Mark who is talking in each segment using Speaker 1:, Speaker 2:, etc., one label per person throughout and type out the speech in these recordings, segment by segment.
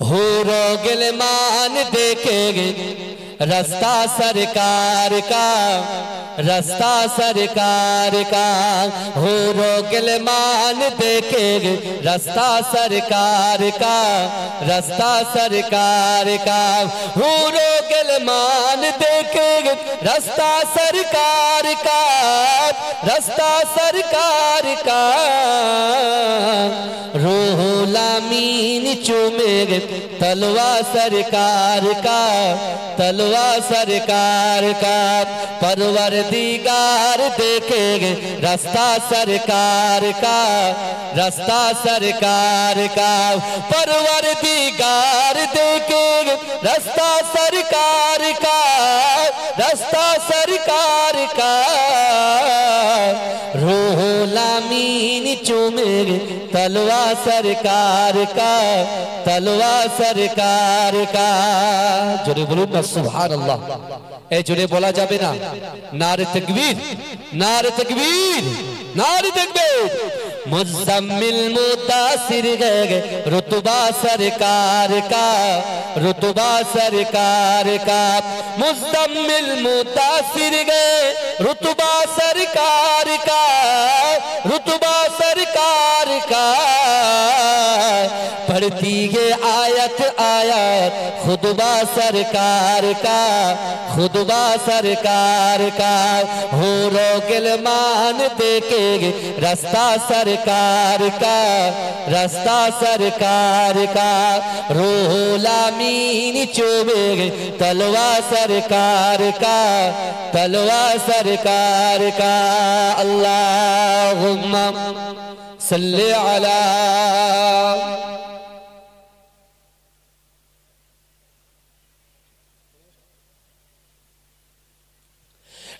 Speaker 1: हो गिलमान देखे रास्ता सरकार का, रास्ता सरकार का। हो गिलमान देखे रास्ता सरकार का, रास्ता सरकार का। हो गिलमान देखे रास्ता सरकार का, रास्ता सरकार का। रूहुल-अमीन चूमे तलवा सरकार का, तलवा सरकार का। परवरदिगार देखेंगे रास्ता सरकार का, रास्ता सरकार का। परवरदिगार देखेंगे रास्ता सरकार का, रास्ता सरकार का। रूहुल-अमीन चूमेंगे तलवा सरकार का, तलवा सरकार का। जोरे बोलूं ना सुभान अल्लाह। ए जोरे बोला जाबे ना? नारे तकबीर, नारे तकबीर, नारे तकबीर। मुज़म्मिल मुतासिर गए रुतबा सरकार का, रुतबा सरकार का। मुज़म्मिल मुतासिर गए रुतबा सरकार का, रुतबा सरकार का। पढ़ती है आयत आयत खुतबा सरकार का, खुतबा सरकार का। हो गिलमान देखेंगे रास्ता सरकार का, रास्ता सरकार का। रूहुल-अमीन चूमेंगे तलवा सरकार का, तलवा सरकार का। अल्लाहुम्मा सल्ली अला।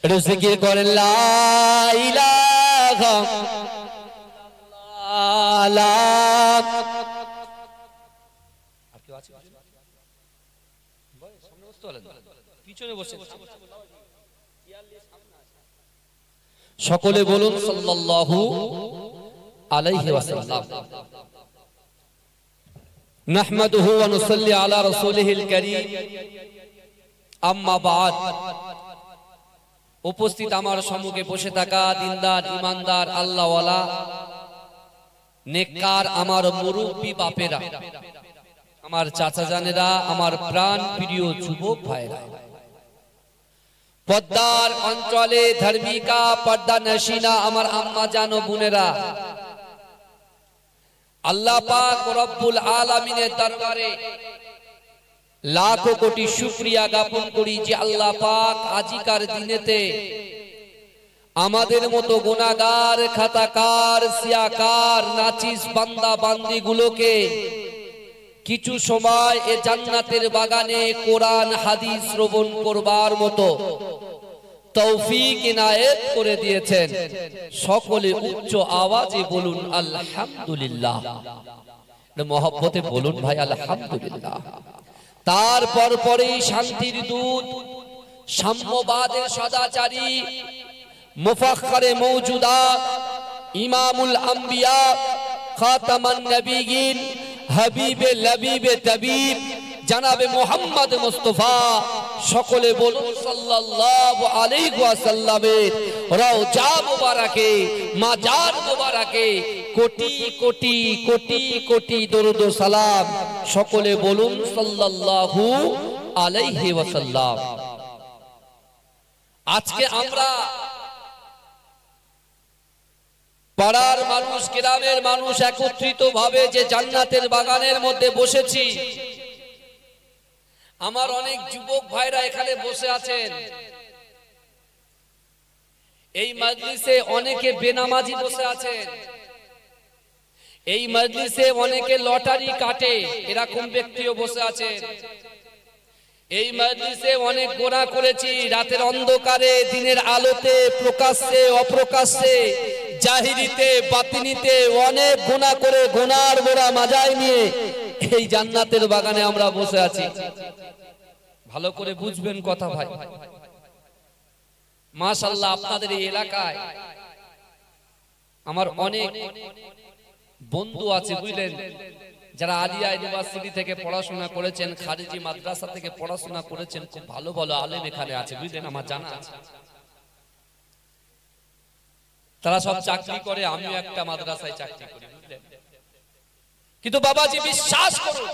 Speaker 1: जिक्र करें ला इलाहा इल्लल्लाह। সকলে বলুন সাল্লাল্লাহু আলাইহি ওয়াসাল্লাম। নাহমাদুহু ওয়া নুসাল্লি আলা রাসূলিহিল কারীম। আম্মা বাদ। উপস্থিত আমার সম্মুখে বসে থাকা দিনদার ইমানদার আল্লাহওয়ালা নেককার আমার মুরব্বী বাপেরা, আমার চাচা জানেরা, আমার প্রাণ প্রিয় যুবক ভাইরা, পদ্মার অঞ্চলে ধার্মিকা পর্দা নশিনা আমার আম্মা জান ও বোনেরা, আল্লাহ পাক রব্বুল আলামিনের দরবারে লাখো কোটি শুকরিয়া জ্ঞাপন করি যে আল্লাহ পাক আজিকার দিনেতে আমাদের মতো গুনাহগার, খাতাকার, সিয়াকার, নাচিস বান্দা বান্দি গুলোকে কিছু সময় এ জান্নাতের বাগানে কোরআন হাদিস শ্রবণ করবার মতো তৌফিক ইনায়েত করে দিয়েছেন। সকলে উচ্চ আওয়াজে বলুন আলহামদুলিল্লাহ। মহব্বতে বলুন ভাই আলহামদুলিল্লাহ। তারপর পরেই শান্তির দূত, সাম্যবাদের সদাচারী, মুফাখখারে মওজুদাত, ইমামুল আম্বিয়া, খাতামান নবিয়্যিন, হাবিবে লবিবে তাবিব জনাবে মুহাম্মদ মুস্তাফা, সকলে বলুন সাল্লাল্লাহু আলাইহি ওয়াসাল্লামের রওজা মুবারকে, মাজার মুবারকে কোটি কোটি কোটি কোটি দরুদ ও সালাম। সকলে বলুন সাল্লাল্লাহু আলাইহি ওয়াসাল্লাম। আজকে আমরা পাড়ার মানুষ, গ্রামের মানুষ একত্রিত ভাবে যে জান্নাতের বাগানের মধ্যে বসেছি, আমার অনেক যুবক ভাইরা এখানে বসে আছেন। এই মজলিসে অনেকে বেনামাজি বসে আছেন, এই মজলিসে অনেকে লটারি কাটে, এরকম ব্যক্তিও বসে আছেন। এই মজলিসে অনেক গুনাহ করেছি, রাতের অন্ধকারে, দিনের আলোতে, প্রকাশ্যে অপ্রকাশ্যে, জাহিরিতে বাতিনিতে অনেক গুনাহ করে গুনার বোরা মাজায় নিয়ে এই জান্নাতের বাগানে আমরা বসে আছি। ভালো করে বুঝবেন কথা ভাই। মাশাআল্লাহ, আপনাদের এই এলাকায় আমার অনেক বন্ধু আছে, বুঝলেন। যারা আলিয়া ইউনিভার্সিটি থেকে পড়াশোনা করেছেন, খারিজি মাদ্রাসা থেকে পড়াশোনা করেছেন, খুব ভালো ভালো আলেম এখানে আছে, বুঝলেন, আমার জানা আছে। তারা সব চাকরি করে, আমিও একটা মাদ্রাসায় চাকরি করি, বুঝলেন। কিন্তু বাবাজি বিশ্বাস করুন,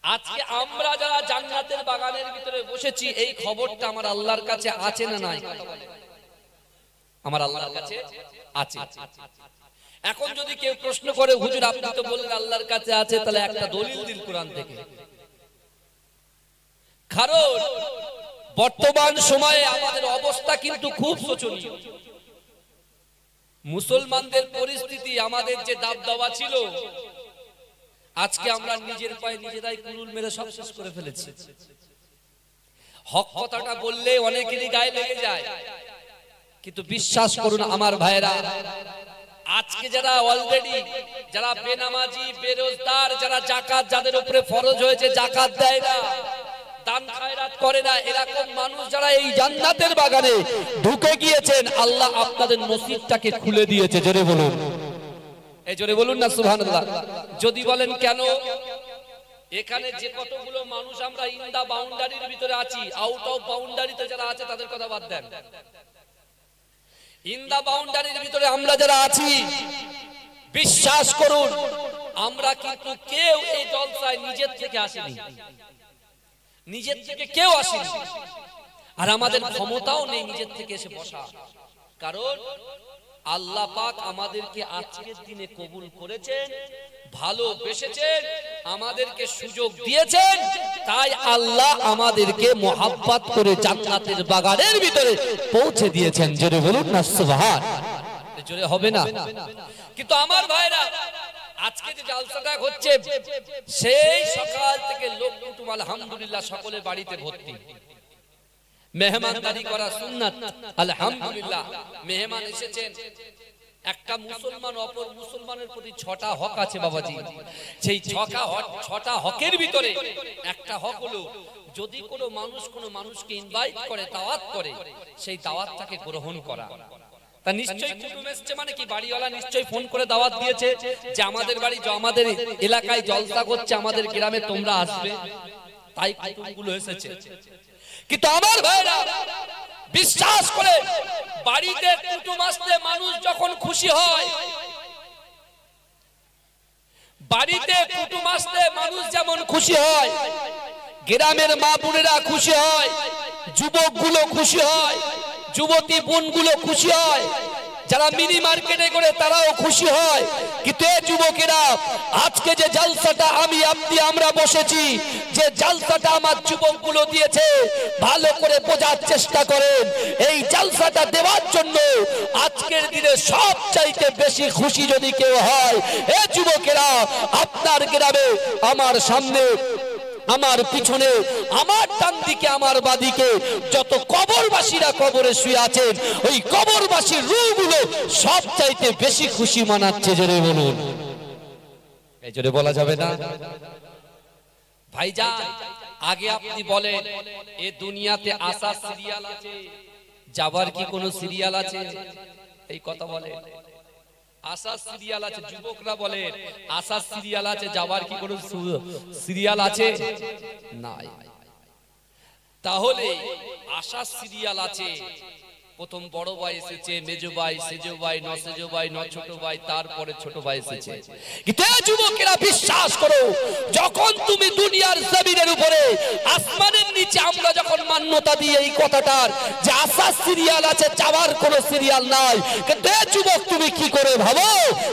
Speaker 1: আজকে আমরা যারা জান্নাতের বাগানের ভিতরে বসেছি, এই খবরটা আমার আল্লাহর কাছে আছে না নাই? আমার আল্লাহর কাছে আছে। এখন যদি কেউ প্রশ্ন করে, হুজুর আপনি তো বললেন আল্লাহর কাছে আছে, তাহলে একটা দলিল দিন কোরআন থেকে। কারণ বর্তমান সময়ে আমাদের অবস্থা কিন্তু খুব শোচনীয়। মুসলমানদের পরিস্থিতি, আমাদের যে দাবদাওয়া ছিল, আজকে আমরা নিজের পায়ে নিজেরাই কুলুল মেরে সব শেষ করে ফেলেছি। হক কথাটা বললে অনেকেরই গায়ে লেগে যায়, কিন্তু বিশ্বাস করুন আমার ভাইরা, আজকে যারা অলরেডি যারা বেনামাজি, বেরোজগার, যারা যাকাত যাদের উপরে ফরজ হয়েছে যাকাত দেয় না, দান খায়রাত করে না, এরকম মানুষ যারা এই জান্নাতের বাগানে ঢুকে গিয়েছেন, আল্লাহ আপনাদের নসিবটাকে খুলে দিয়েছে। জোরে বলুন, এই জোরে বলুন না সুবহানাল্লাহ। যদি বলেন কেন, এখানে যে কতগুলো মানুষ আমরা ইন দা বাউন্ডারির ভিতরে আছি, আউট অফ বাউন্ডারিতে যারা আছে তাদের কথা বাদ দেন। ইন দা বাউন্ডারির ভিতরে আমরা যারা আছি, বিশ্বাস করুন আমরা কিন্তু কেউ এই জলসায় নিজের থেকে আসেনি, নিজের থেকে কেউ আসেনি, আর আমাদের ক্ষমতাও নেই নিজের থেকে এসে বসা। কারণ আল্লাহ পাক আমাদেরকে আজকের দিনে কবুল করেছেন, ভালোবেসেছেন, আমাদেরকে সুযোগ দিয়েছেন, তাই আল্লাহ আমাদেরকে মোহাব্বত করে জান্নাতের বাগানের ভিতরে পৌঁছে দিয়েছেন। জোরে বলুন না সুবহান। জোরে হবে না? কিন্তু আমার ভাইরা, আজকে যে জালসাটা হচ্ছে, সেই সকাল থেকে লোক কুটুম আলহামদুলিল্লাহ সকলে বাড়িতে ভর্তি। মেহমানদারি করা সুন্নাত, আলহামদুলিল্লাহ মেহমান এসেছেন। একটা মুসলমান অপর মুসলমানের প্রতি 6টা হক আছে বাবাজি। সেই 6টা হকের ভিতরে একটা হক হলো, যদি কোনো মানুষ কোনো মানুষকে ইনভাইট করে, দাওয়াত করে, সেই দাওয়াতটাকে গ্রহণ করা। তা নিশ্চয়ই কুটুম এসেছে মানে কি, বাড়িওয়ালা নিশ্চয়ই ফোন করে দাওয়াত দিয়েছে যে আমাদের বাড়ি, আমাদের এলাকায় জলসা করছে, আমাদের গ্রামে তোমরা আসবে, তাই কুটুমগুলো এসেছে। কিন্তু আমার ভাইরা বিশ্বাস করে, বাড়িতে কুটুম আসলে মানুষ যখন খুশি হয়, বাড়িতে কুটুম আসলে মানুষ যেমন খুশি হয়, গ্রামের মা বোনেরা খুশি হয়, যুবকগুলো খুশি হয়, যুবতী বোনগুলো খুশি হয়, যারা মিনি মার্কেটে করে তারাও খুশি হয়। কিন্তু এই যুবকেরা, আজকে যে জলসাটা আমি আপনি আমরা বসেছি, যে জলসাটা আমার যুবকগুলো দিয়েছে, ভালো করে বোঝার চেষ্টা করেন। এই জলসাটা দেওয়ার জন্য আজকের দিনে সবচাইতে বেশি খুশি যদি কেউ হয়, এই যুবকেরা, আপনার গ্রামে, আমার সামনে, আমার পিছনে, আমার ডান দিকে, আমার বাদিকে যত কবরবাসীরা কবরে শুয়ে আছেন, ওই কবরবাসীর রূহগুলো সবচাইতে বেশি খুশি মানাচ্ছে। জোরে বলুন, এই জোরে বলা যাবে না? ভাইজান, আগে আপনি বলেন, এ দুনিয়াতে আসার সিরিয়াল আছে, যাবার কি কোনো সিরিয়াল আছে? এই কথা বলে, আসার সিরিয়াল আছে। যুবকরা বলে আসার সিরিয়াল আছে, যাওয়ার কি কোনো সিরিয়াল আছে? নাই। তাহলে আসার সিরিয়াল আছে, প্রথম বড় ভাই এসেছে, মেজো ভাই, সেজো ভাই, নসেজো ভাই, ছোট ভাই, তারপরে ছোট ভাই এসেছে। কিন্তু যুবকেরা বিশ্বাস করো, যখন তুমি দুনিয়ার জমিনের উপরে, আসমানের নিচে আমরা যখন মান্যতা দিই এই কথাটার যে আসার সিরিয়াল আছে, যাওয়ার কোনো সিরিয়াল নাই, কিন্তু যুবক তুমি কি করে ভাবো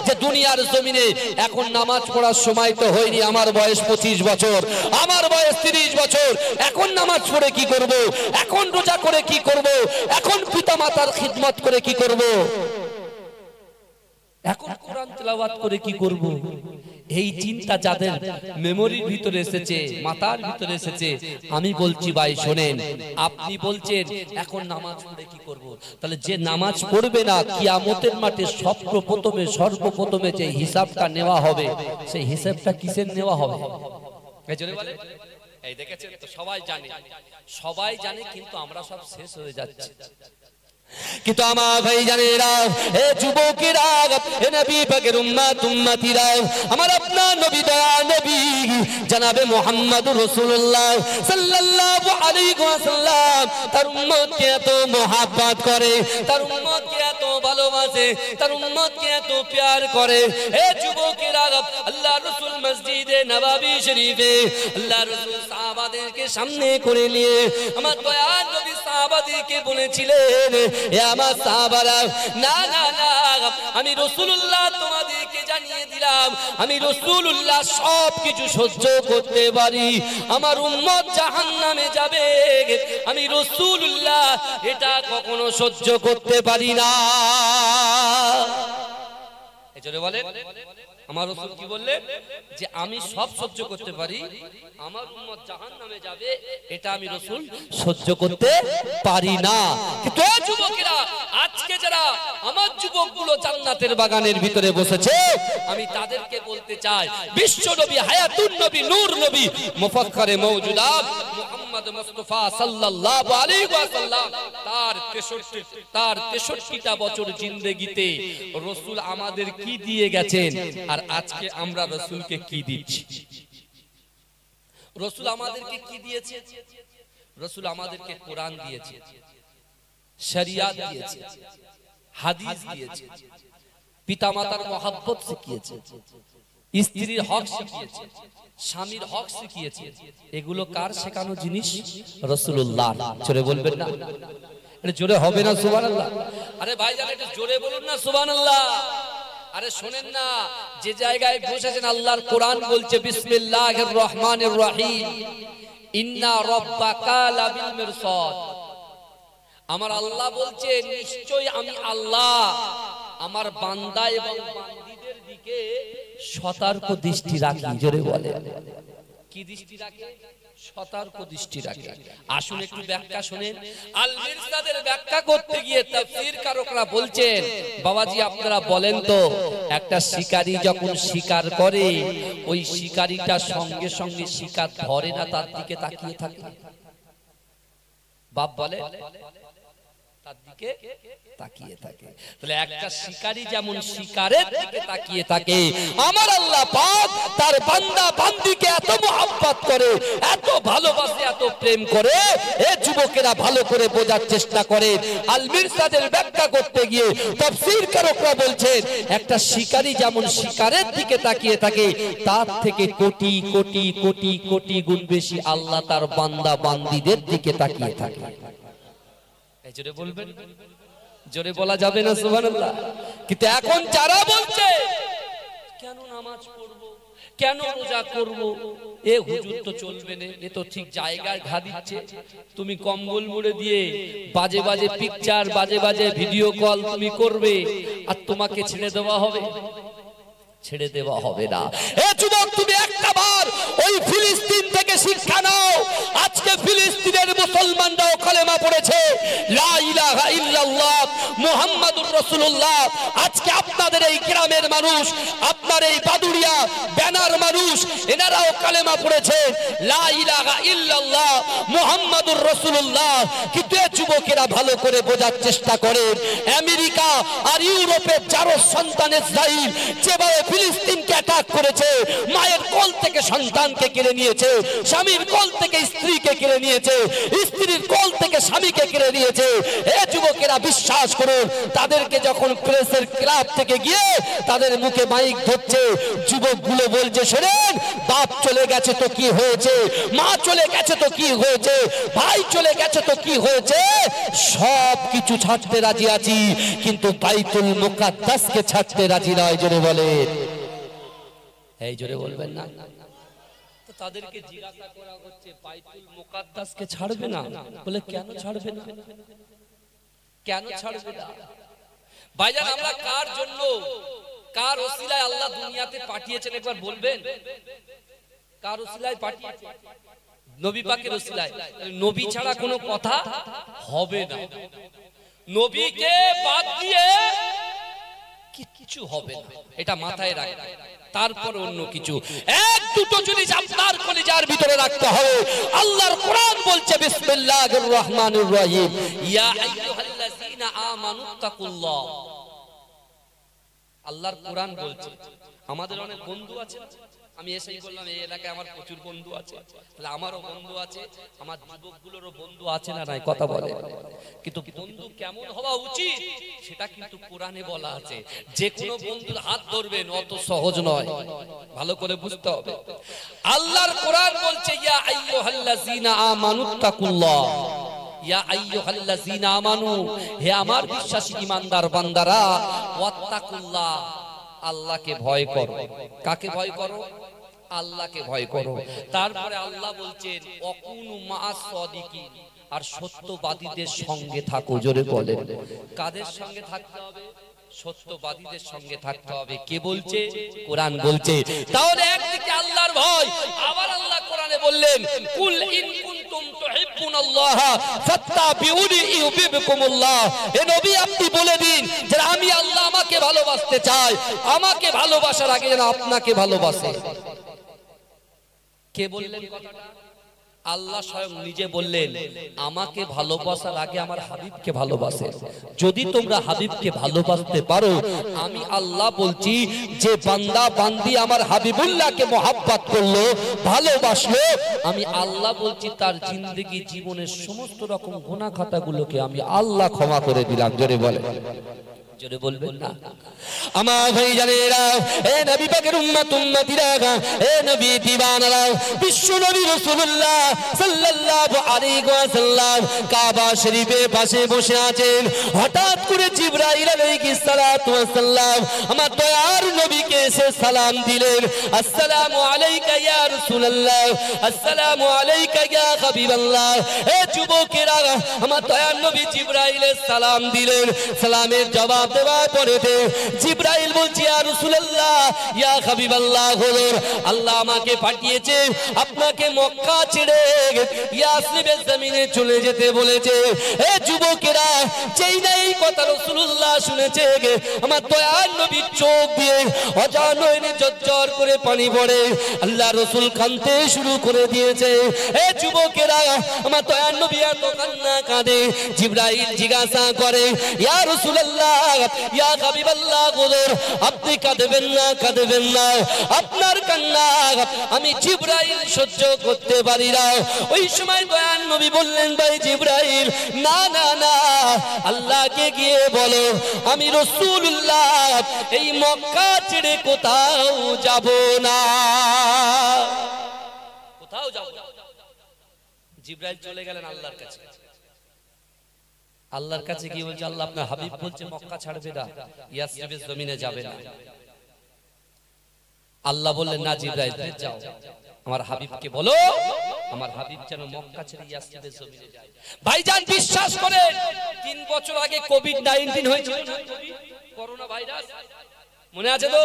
Speaker 1: যে দুনিয়ার জমিনে এখন নামাজ পড়ার সময় তো হয়নি, আমার বয়স 25 বছর, আমার বয়স 30 বছর, এখন নামাজ পড়ে কি করব, এখন রোজা করে কি করব, এখন পিতা মাতার খিদমত করে কি করব, এখন কোরআন তেলাওয়াত করে কি করব, এই চিন্তা যাদের মেমোরির ভিতরে এসেছে, মাথার ভিতরে এসেছে, আমি বলছি ভাই শোনেন, আপনি বলছেন এখন নামাজ পড়ে কি করব, তাহলে যে নামাজ পড়বে না, কিয়ামতের মাঠে সর্বপ্রথমে যে হিসাবটা নেওয়া হবে, সেই হিসাবটা কিসের নেওয়া হবে? এই জন্য বলে, এই দেখেছেন তো, সবাই জানে, কিন্তু আমরা সব শেষ হয়ে যাচ্ছি। কিন্তু আমার ভাই জানেরা, এ যুবকেরা, এ নবী পাকের উম্মত উম্মতিরা, আমার আপনার নবী দয়া নবী জনাবে মুহাম্মদুর রাসূলুল্লাহ সাল্লাল্লাহু আলাইহি ওয়াসাল্লাম তার উম্মতকে এত মহব্বত করে, তার উম্মতকে এত ভালোবাসে, তার উম্মতকে এত প্যার করে। এ যুবকেরা, আল্লাহর রাসূল মসজিদে নববী শরীফে আল্লাহর রাসূল সাহাবাদেরকে সামনে করে নিয়ে আমার দয়া নবী সাহাবাদেরকে বলেছিলেন, এ আমার সাহাবারা, না না না, আমি রাসূলুল্লাহ তোমাদেরকে জানিয়ে দিলাম, আমি রাসূলুল্লাহ সব কিছু সহ্য করতে পারি। আমার উম্মত জাহান্নামে যাবে, আমি রাসূলুল্লাহ এটা কখনো সহ্য করতে পারি না। এজন্য বলেন, আমার রাসূল কি বললেন যে আমি সব সহ্য করতে পারি, আমার উম্মত জাহান্নামে যাবে এটা আমি রাসূল সহ্য করতে পারি না। কিন্তু যুবকেরা, আজকে যারা আমার যুবকগুলো জান্নাতের বাগানের ভিতরে বসেছে, আমি তাদেরকে বলতে চাই, বিশ্ব নবী, হায়াতুন নবী, নূর নবী, মুফাক্কারে মওজুদাত মুহাম্মদ মুস্তাফা সাল্লাল্লাহু আলাইহি ওয়াসাল্লাম তার 63টা বছর জিন্দেগিতে রাসূল আমাদের কি দিয়ে গেছেন, আর আজকে আমরা রাসূলকে কি দিচ্ছি? রাসূল আমাদেরকে কি দিয়েছে? রাসূল আমাদেরকে কোরআন দিয়েছে, শরিয়াত দিয়েছে, হাদিস দিয়েছে, পিতামাতার মহব্বত শিখিয়েছে, স্ত্রীর হক শিখিয়েছে, স্বামীর হক শিখিয়েছে। এগুলো কার শেখানো জিনিস? রাসূলুল্লাহ। জোরে বলবেন না? আরে জোরে হবে না সুবহানাল্লাহ? আরে ভাইজান একটু জোরে বলুন না সুবহানাল্লাহ। আরে শোনেন না, যে জায়গায় বসেছেন আল্লাহর কোরআন বলছে বিসমিল্লাহির রহমানির রহিম, ইন্না রাব্বাকা লাবিল মিরসাদ। আমার আল্লাহ বলছে নিশ্চয়ই আমি আল্লাহ আমার বান্দা এবং বান্দীদের দিকে সতর্ক দৃষ্টি রাখি। জোরে বলে, কি দৃষ্টি রাখে? সতর্ক দৃষ্টি রাখে। আসুন একটু ব্যাখ্যা শুনেন। আল মিরসাদের ব্যাখ্যা করতে গিয়ে তাফসীরকারকরা বলছেন, বাবাজি আপনারা বলেন তো, একটা শিকারী যখন শিকার করে, ওই শিকারীটা সঙ্গে সঙ্গে শিকার ধরে না, তার দিকে তাকিয়ে থাকে? বাপ বলে তার দিকে তাকিয়ে থাকে। তাহলে একটা শিকারী যেমন শিকারের দিকে তাকিয়ে থাকে, আমার আল্লাহ পাক তার বান্দা বান্দীকে এত মহব্বত করে, এত ভালোবাসে, এত প্রেম করে। এই যুবকেরা ভালো করে বোঝার চেষ্টা করে। আল মিরসাদের ব্যাখ্যা করতে গিয়ে তাফসীরকারকরা বলছেন, একটা শিকারী যেমন শিকারের দিকে তাকিয়ে থাকে, তার থেকে কোটি কোটি কোটি কোটি গুণ বেশি আল্লাহ তার বান্দা বান্দীদের দিকে তাকিয়ে থাকে। এই জোরে বলবেন? জোরে বলা যাবে না সুবহানাল্লাহ? কিন্তু এখন যারা বলছে কেন নামাজ পড়ব, কেন রোজা করব, এ হুজুর তো চলবে না, এ তো ঠিক জায়গায় ঘা দিচ্ছে। তুমি কম্বল মুড়ে দিয়ে বাজে বাজে পিকচার, বাজে বাজে ভিডিও কল তুমি করবে, আর তোমাকে ছেড়ে দেওয়া হবে? ছেড়ে দেওয়া হবে না। এ যুবক, তুমি একটা বার ওই ফিলিস্তিন থেকে শিক্ষা নাও। আজকে ফিলিস্তিনের মুসলমানরাও কালেমা পড়েছে, লা ইলাহা ইল্লাল্লাহ মুহাম্মাদুর রাসূলুল্লাহ। আজকে আপনাদের এই গ্রামের মানুষ, আপনার এই বাদুড়িয়া ব্যানার মানুষ, এনারাও কালেমা পড়েছে, লা ইলাহা ইল্লাল্লাহ মুহাম্মাদুর রাসূলুল্লাহ। কিন্তু এই যুবকেরা ভালো করে বোঝার চেষ্টা করেন, আমেরিকা আর ইউরোপের যারো সন্তান ইসরাইল যেভাবে ফিলিস্তিনকে অ্যাটাক করেছে, মায়ের কোল থেকে সন্তানকে কেড়ে নিয়েছে, স্বামীর কোল থেকে স্ত্রীকে কেড়ে নিয়েছে, স্ত্রীর কোল থেকে স্বামীকে কেড়ে নিয়েছে। এই যুবকেরা বিশ্বাস করুন, তাদেরকে যখন প্রেসের ক্লাব থেকে গিয়ে তাদের মুখে মাইক ধরছে, যুবকগুলো বলছে, শোনেন, বাপ চলে গেছে তো কি হয়েছে, মা চলে গেছে তো কি হয়েছে, ভাই চলে গেছে তো কি হয়েছে, সব কিছু ছাড়তে রাজি আছি, কিন্তু বাইতুল মুকাদ্দাসকে ছাড়তে রাজি নয়। জোরে বলেন, এই জোরে বলবেন না? তো তাদেরকে জিজ্ঞাসা করা হচ্ছে, বাইতুল মুকাদ্দাসকে ছাড়বে না? বলে কেন ছাড়বে না? কেন ছাড়বে না? ভাইজান, আমরা কার জন্য, কার ওসিলায় আল্লাহ দুনিয়াতে পাঠিয়েছেন একবার বলবেন? কার ওসিলায় পাঠিয়েছেন? নবী পাকের ওসিলায়। নবী ছাড়া কোনো কথা হবে না। নবীকে বাদ দিয়ে কিছু হবে না, এটা মাথায় রাখবেন। তারপর অন্য কিছু, এক দুটো জিনিস আপনার কলিজার ভিতরে রাখতে হবে। আল্লাহর কোরআন বলছে বিসমিল্লাহির রহমানির রহিম, ইয়া আইয়ুহাল্লাযীনা আমানুত্তাকুল্লাহ। আল্লাহর কোরআন বলছে। আমাদের অনেক বন্ধু আছে, আমি এসেই বললাম এই এলাকায় আমার প্রচুর বন্ধু আছে, তাহলে আমারও বন্ধু আছে, আমার যুবকগুলোরও বন্ধু আছে না নাই? কথা বলে। কিন্তু বন্ধু কেমন হওয়া উচিত সেটা কিন্তু কোরআনে বলা আছে। যে কোনো বন্ধুর হাত ধরবেন অত সহজ নয়, ভালো করে বুঝতে হবে। আল্লাহর কোরআন বলছে ইয়া আইয়ুহাল্লাযীনা আমানুত্তাকুল্লাহ, ইয়া আইয়ুহাল্লাযীনা আমানু, হে আমার বিশ্বাসী ঈমানদার বান্দারা, ওয়াত্তাকুল্লাহ, আল্লাহকে ভয় করো। কাকে ভয় করো? আল্লাহকে ভয় করো। তারপরে আল্লাহ বলছেন ওয়াকুনু মা'আস সাদিকিন, আর সত্যবাদীদের সঙ্গে থাকো। জোরে বলেন, কাদের সঙ্গে থাকতে হবে? সত্যবাদীদের সঙ্গে থাকতে হবে। কে বলছে? কোরআন বলছে। তাহলে একদিকে আল্লাহর ভয়, আবার আল্লাহ কোরআনে বললেন কুল ইন কুনতুম তুহিব্বুনাল্লাহ ফাত্তাবিউনি ইউহিব্বুকুমুল্লাহ। হে নবী আপনি বলে দিন যে আমি আল্লাহ আমাকে ভালোবাসতে চাই, আমাকে ভালোবাসার আগে যেন আপনাকে ভালোবাসে। কে বললেন কথাটা? আল্লাহ স্বয়ং নিজে বললেন আমাকে ভালোবাসার আগে আমার হাবিবকে ভালোবাসে। যদি তোমরা হাবিবকে ভালোবাসতে পারো, আমি আল্লাহ বলছি যে বান্দা বান্দি আমার হাবিবুল্লাহকে মহব্বত করলো, ভালোবাসলো, আমি আল্লাহ বলছি তার জিন্দেগি জীবনের সমস্ত রকম গুনাহ খাতাগুলোকে আমি আল্লাহ ক্ষমা করে দিলাম। জোরে বলে, জোরে বলবেন না? আমার ভাই জানেরা, এ নবী পাকের উম্মত উম্মতিরা, এ নবী দিওয়ানারা, বিশ্ব নবী রাসূলুল্লাহ সাল্লাল্লাহু আলাইহি ওয়াসাল্লাম কাবা শরীফের পাশে বসে আছেন। হঠাৎ করে জিবরাইল আলাইহিস সালাতু ওয়াসাল্লাম আমার দয়ার নবীকে এসে সালাম দিলেন, আসসালামু আলাইকা ইয়া রাসূলুল্লাহ, আসসালামু আলাইকা ইয়া হাবিবাল্লাহ। এ যুবকেরা, আমার দয়ার নবী জিবরাইলের সালাম দিলেন। সালামের জবাব দেওয়ার পরে জিবরাইল বলছে ইয়া রাসূলুল্লাহ, ইয়া হাবিবাল্লাহ, হুজুর আল্লাহ আমাকে পাঠিয়েছে আপনাকে মক্কা ছেড়ে ইয়াসরিবের জমিনে চলে যেতে বলেছে। এ যুবকেরা, যেই না এই কথা রাসূলুল্লাহ শুনেছে, আমার দয়ার নবীর চোখ দিয়ে অজানয়নে ঝরঝর করে পানি পড়ে। আল্লাহ রাসূল কাঁদতে শুরু করে দিয়েছে। এ যুবকেরা, আমার দয়ার নবী এত কান্না কাঁদে। জিবরাইল জিজ্ঞাসা করে ইয়া রাসূলুল্লাহ, ইয়া হাবিবাল্লাহ, হুজুর আপনি কাঁদবেন না, কাঁদবেন না, আপনার কান্না আমি জিবরাইল সহ্য করতে পারি না। ওই সময় দয়ার নবী বললেন ভাই জিবরাইল, না না না, আল্লাহকে গিয়ে বলো আমি রাসূলুল্লাহ এই মক্কা ছেড়ে কোথাও যাব না, কোথাও যাব না। জিবরাইল চলে গেলেন আল্লাহর কাছে। আল্লাহর কাছে গিয়ে বলছে আল্লাহ আপনার হাবিব বলছে মক্কা ছাড়বে না, ইয়াসরিবের জমিনে যাবে না। আল্লাহ বললেন না জিবরাইল যাও, আমার হাবিবকে বলো আমার হাবিব যেন মক্কা ছেড়ে ইয়াসরিবের জমিনে যায়। ভাইজান বিশ্বাস করেন 3 বছর আগে কোভিড-19 হয়েছিল, করোনা ভাইরাস, মনে আছে তো?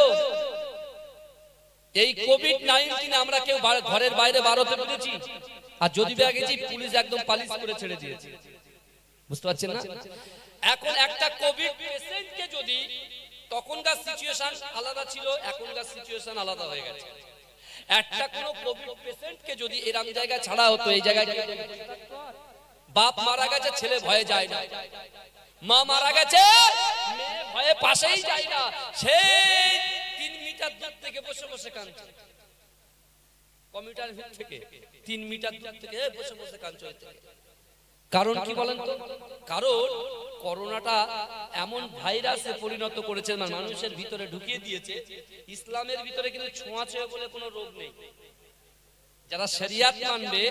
Speaker 1: এই কোভিড-19 আমরা কেউ ঘরের বাইরে বারোতে পেরেছি, আর যদি গেছি পুলিশ একদম পালিশ করে ছেড়ে দিয়েছে। বুঝতে পারছেন না? এখন একটা কোভিড পেশেন্টকে যদি, তখনকার সিচুয়েশন আলাদা ছিল, এখনকার সিচুয়েশন আলাদা হয়ে গেছে। একটা কোন কোভিড পেশেন্টকে যদি এরকম জায়গায় ছাড়া হতো, এই জায়গায় বাপ মারা গেছে ছেলে ভয়ে যায় না, মা মারা গেছে মেয়ে ভয়ে পাশেই যায় না, সেই 3 মিটার দূর থেকে বসে বসে কাঁদছে। কমিটার থেকে 3 মিটার দূর থেকে বসে বসে কাঁদছে। কারণ কি বলেন তো? কারণ করোনাটা এমন ভাইরাসে পরিণত করেছে, মানুষের ভিতরে ঢুকিয়ে দিয়েছে। ইসলামের ভিতরে কিন্তু ছোঁয়াছুঁয়ে বলে কোনো রোগ নেই। যারা শরিয়াত মানবে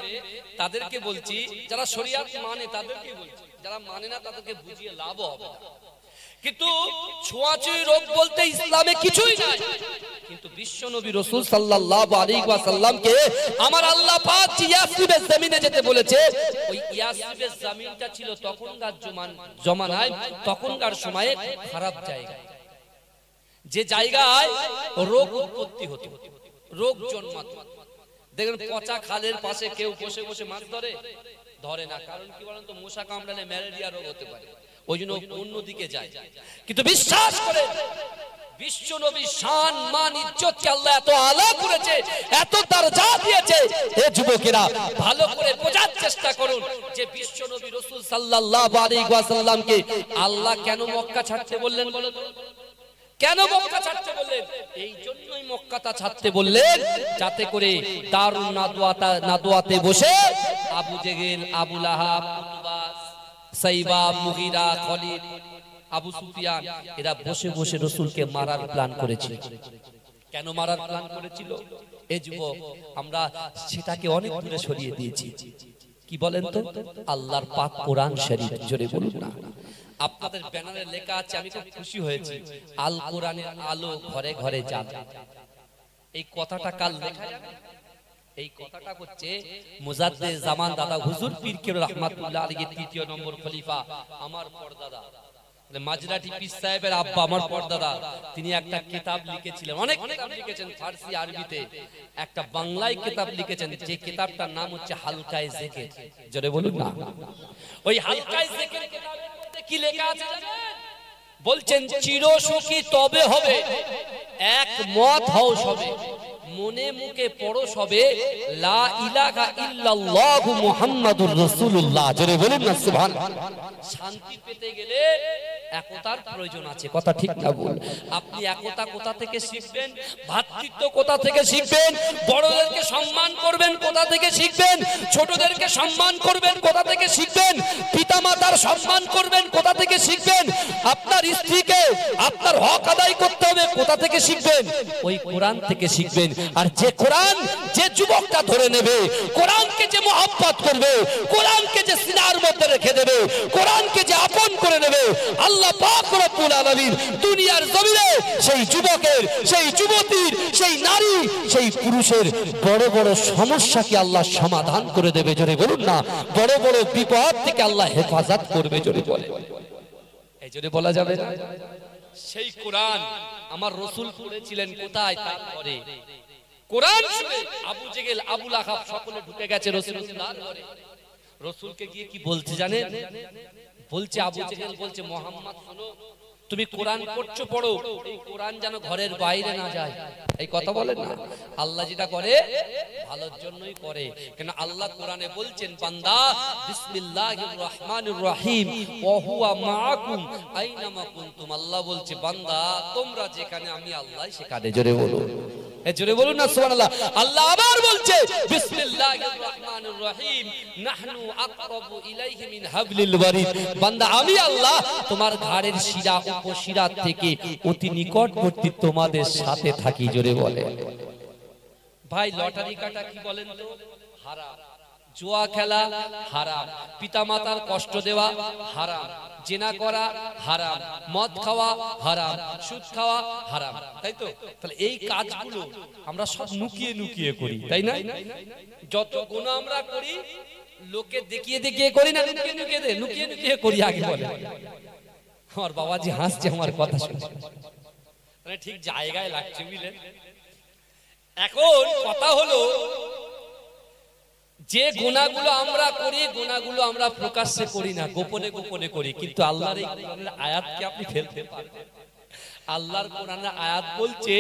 Speaker 1: তাদেরকে বলছি, যারা শরিয়াত মানে তাদেরকে বলছি, যারা মানে না তাদেরকে বুঝিয়ে লাভ হবে না। কিন্তু ছোঁয়াছুঁয়ি রোগ বলতে ইসলামে কিছুই নাই। কিন্তু বিশ্ব নবী রাসূল সাল্লাল্লাহু আলাইহি ওয়াসাল্লামকে আমার আল্লাহ পাক ইয়াসরিবের জমিনে যেতে বলেছে। ওই ইয়াসরিবের জমিনটা ছিল তখনকার জমানায়, তখনকার সময়ে খারাপ জায়গা, যে জায়গায় রোগ উৎপত্তি হতো, রোগ জন্মাতো। দেখেন পচা খালের পাশে কেউ বসে বসে মাছ ধরে না। কারণ কি বলেন তো? মশা কামড়ালে ম্যালেরিয়া রোগ হতে পারে, ওই জন্য অন্যদিকে যায়। কিন্তু বিশ্বাস করে বিশ্ব নবী শান মান ইজ্জতকে আল্লাহ এত আলা করেছে, এত দরজা দিয়েছে, বলছে হে যুবকেরা ভালো করে বোঝার চেষ্টা করুন যে বিশ্ব নবী রাসূল সাল্লাল্লাহু আলাইহি ওয়াসাল্লামকে আল্লাহ কেন মক্কা ছাড়তে বললেন বলুন? কেন মক্কা ছাড়তে বললেন? এই জন্যই মক্কাটা ছাড়তে বললেন যাতে করে দারুন নাদওয়াতে বসে আবু জেহেল, আবু লাহাব, উতবা, সাইবা, মুগীরা, খালিদ, আবু সুফিয়ান এরা বসে বসে রাসূলকে মারার প্ল্যান করেছিল। কেন মারার প্ল্যান করেছিল? এই যুবক আমরা সেটাকে অনেক দূরে সরিয়ে দিয়েছি। কি বলেন তো? আল্লাহর পাক কোরআন শরীফ, জোরে বলুন না। আপনাদের ব্যানারে লেখা আছে, আমি খুব খুশি হয়েছি, আল কোরআনের আলো ঘরে ঘরে যাবে। এই কথাটা কাল লেখা যাবে। এই কথাটা হচ্ছে মুজাদ্দিদ জামান দাদা হুজুর পীর কেবলা রাহমাতুল্লাহ আলাইহি তৃতীয় নম্বর খলিফা, আমার পরদাদা মাজরাটি পীর সাহেবের আব্বা, আমার পরদাদা, তিনি একটা কিতাব লিখেছিলেন। অনেক কিতাব লিখেছেন ফারসি আরবিতে, একটা বাংলায় কিতাব লিখেছেন, যে কিতাবটার নাম হচ্ছে হালকায়ে জিকির। জোরে বলুন না। ওই হালকায়ে জিকির কিতাবের মধ্যে কি লেখা আছে জানেন? বলছেন চিরসুখী তবে হবে, একমত হও সবে, মনে মুখে পড়ো সবে লা ইলাহা ইল্লাল্লাহু মুহাম্মাদুর রাসূলুল্লাহ। জোরে বলুন না সুবহানাল্লাহ। শান্তি পেতে গেলে একতার প্রয়োজন আছে, কথা ঠিক না বল? আপনি একতা কোথা থেকে শিখবেন? ভ্রাতৃত্ব কোথা থেকে শিখবেন? বড়দেরকে সম্মান করবেন কোথা থেকে শিখবেন? ছোটদেরকে সম্মান করবেন কোথা থেকে শিখবেন? পিতামাতার সম্মান করবেন কোথা থেকে শিখবেন? আপনার স্ত্রীকে আপনার হক আদায় করতে হবে কোথা থেকে শিখবেন? ওই কোরআন থেকে শিখবেন। আর যে কোরআন যে যুবকটা ধরে নেবে, কোরআনকে যে মহব্বত করবে, কোরআনকে যে সিনার মধ্যে রেখে দেবে, কোরআনকে যে আপন করে নেবে, আল্লাহ পাক রব্বুল আলামিন দুনিয়ার জমিনে সেই যুবকের, সেই যুবতীর, সেই নারী, সেই পুরুষের বড় বড় সমস্যাকে আল্লাহ সমাধান করে দেবে। জোরে বলুন না। বড় বড় বিপদ থেকে আল্লাহ হেফাজত করবে। জোরে বলে, এই জোরে বলা যাবে না? সেই কোরআন আমার রাসূল পড়েছিলেন কোথায়? তারপরে কোরআন শুনে আবু জেহেল, আবু লাহাব সকলে ঢুকে গেছে রাসূলুল্লাহর ঘরে। রাসূলকে গিয়ে কি বলতে জানেন? বলছে আবু জেহেল বলছে, মুহাম্মদ শোনো, তুমি কোরআন পড়ছো, পড়ো, এই কোরআন যেন ঘরের বাইরে না যায়। এই কথা বলেন না। আল্লাহ যেটা করে ভালোর জন্যই করে। কেন আল্লাহ কোরআনে বলছেন, বান্দা বিসমিল্লাহির রহমানির রহিম ওয়া হুয়া মাআকুম আইনামা কুনতুম। আল্লাহ বলছে, বান্দা তোমরা যেখানে, আমি আল্লাহ সেখানে। জোরে বলুন, জোরে বলুন না সুবহানাল্লাহ। আল্লাহ আবার বলছে বিসমিল্লাহির রহমানির রহিম নাহনু আকরাবু ইলাইহি মিন হাবলিল ওয়ারিদ। বান্দা আমি আল্লাহ তোমার ঘাড়ের শিরা উপশিরা থেকে অতি নিকটবর্তী, তোমাদের সাথে থাকি। জোরে বলে ভাই, লটারি কাটা কি বলেন তো? হারাম। জুয়া খেলা হারাম। পিতামাতার কষ্ট দেওয়া হারাম। জিনা করা হারাম। মদ খাওয়া হারাম। সুদ খাওয়া হারাম। তাই তো? তাহলে এই কাজগুলো আমরা সব লুকিয়ে লুকিয়ে করি, তাই না? যত গুনাহ আমরা করি লোকে দেখিয়ে দেখিয়ে করি না, লুকিয়ে লুকিয়ে লুকিয়ে লুকিয়ে করি। আগে বলে আমার বাবাজি হাসছে আমার কথা শুনে, মানে ঠিক জায়গায় লাগছে, বুঝলেন? এখন কথা হলো, যে গুনাহগুলো আমরা করি, গুনাহগুলো আমরা প্রকাশ্যে করি না, গোপনে গোপনে করি। কিন্তু আল্লাহর এই কোরআনের আয়াতকে আপনি ফেলতে পারবেন। আল্লাহর কোরআনের আয়াত বলছে,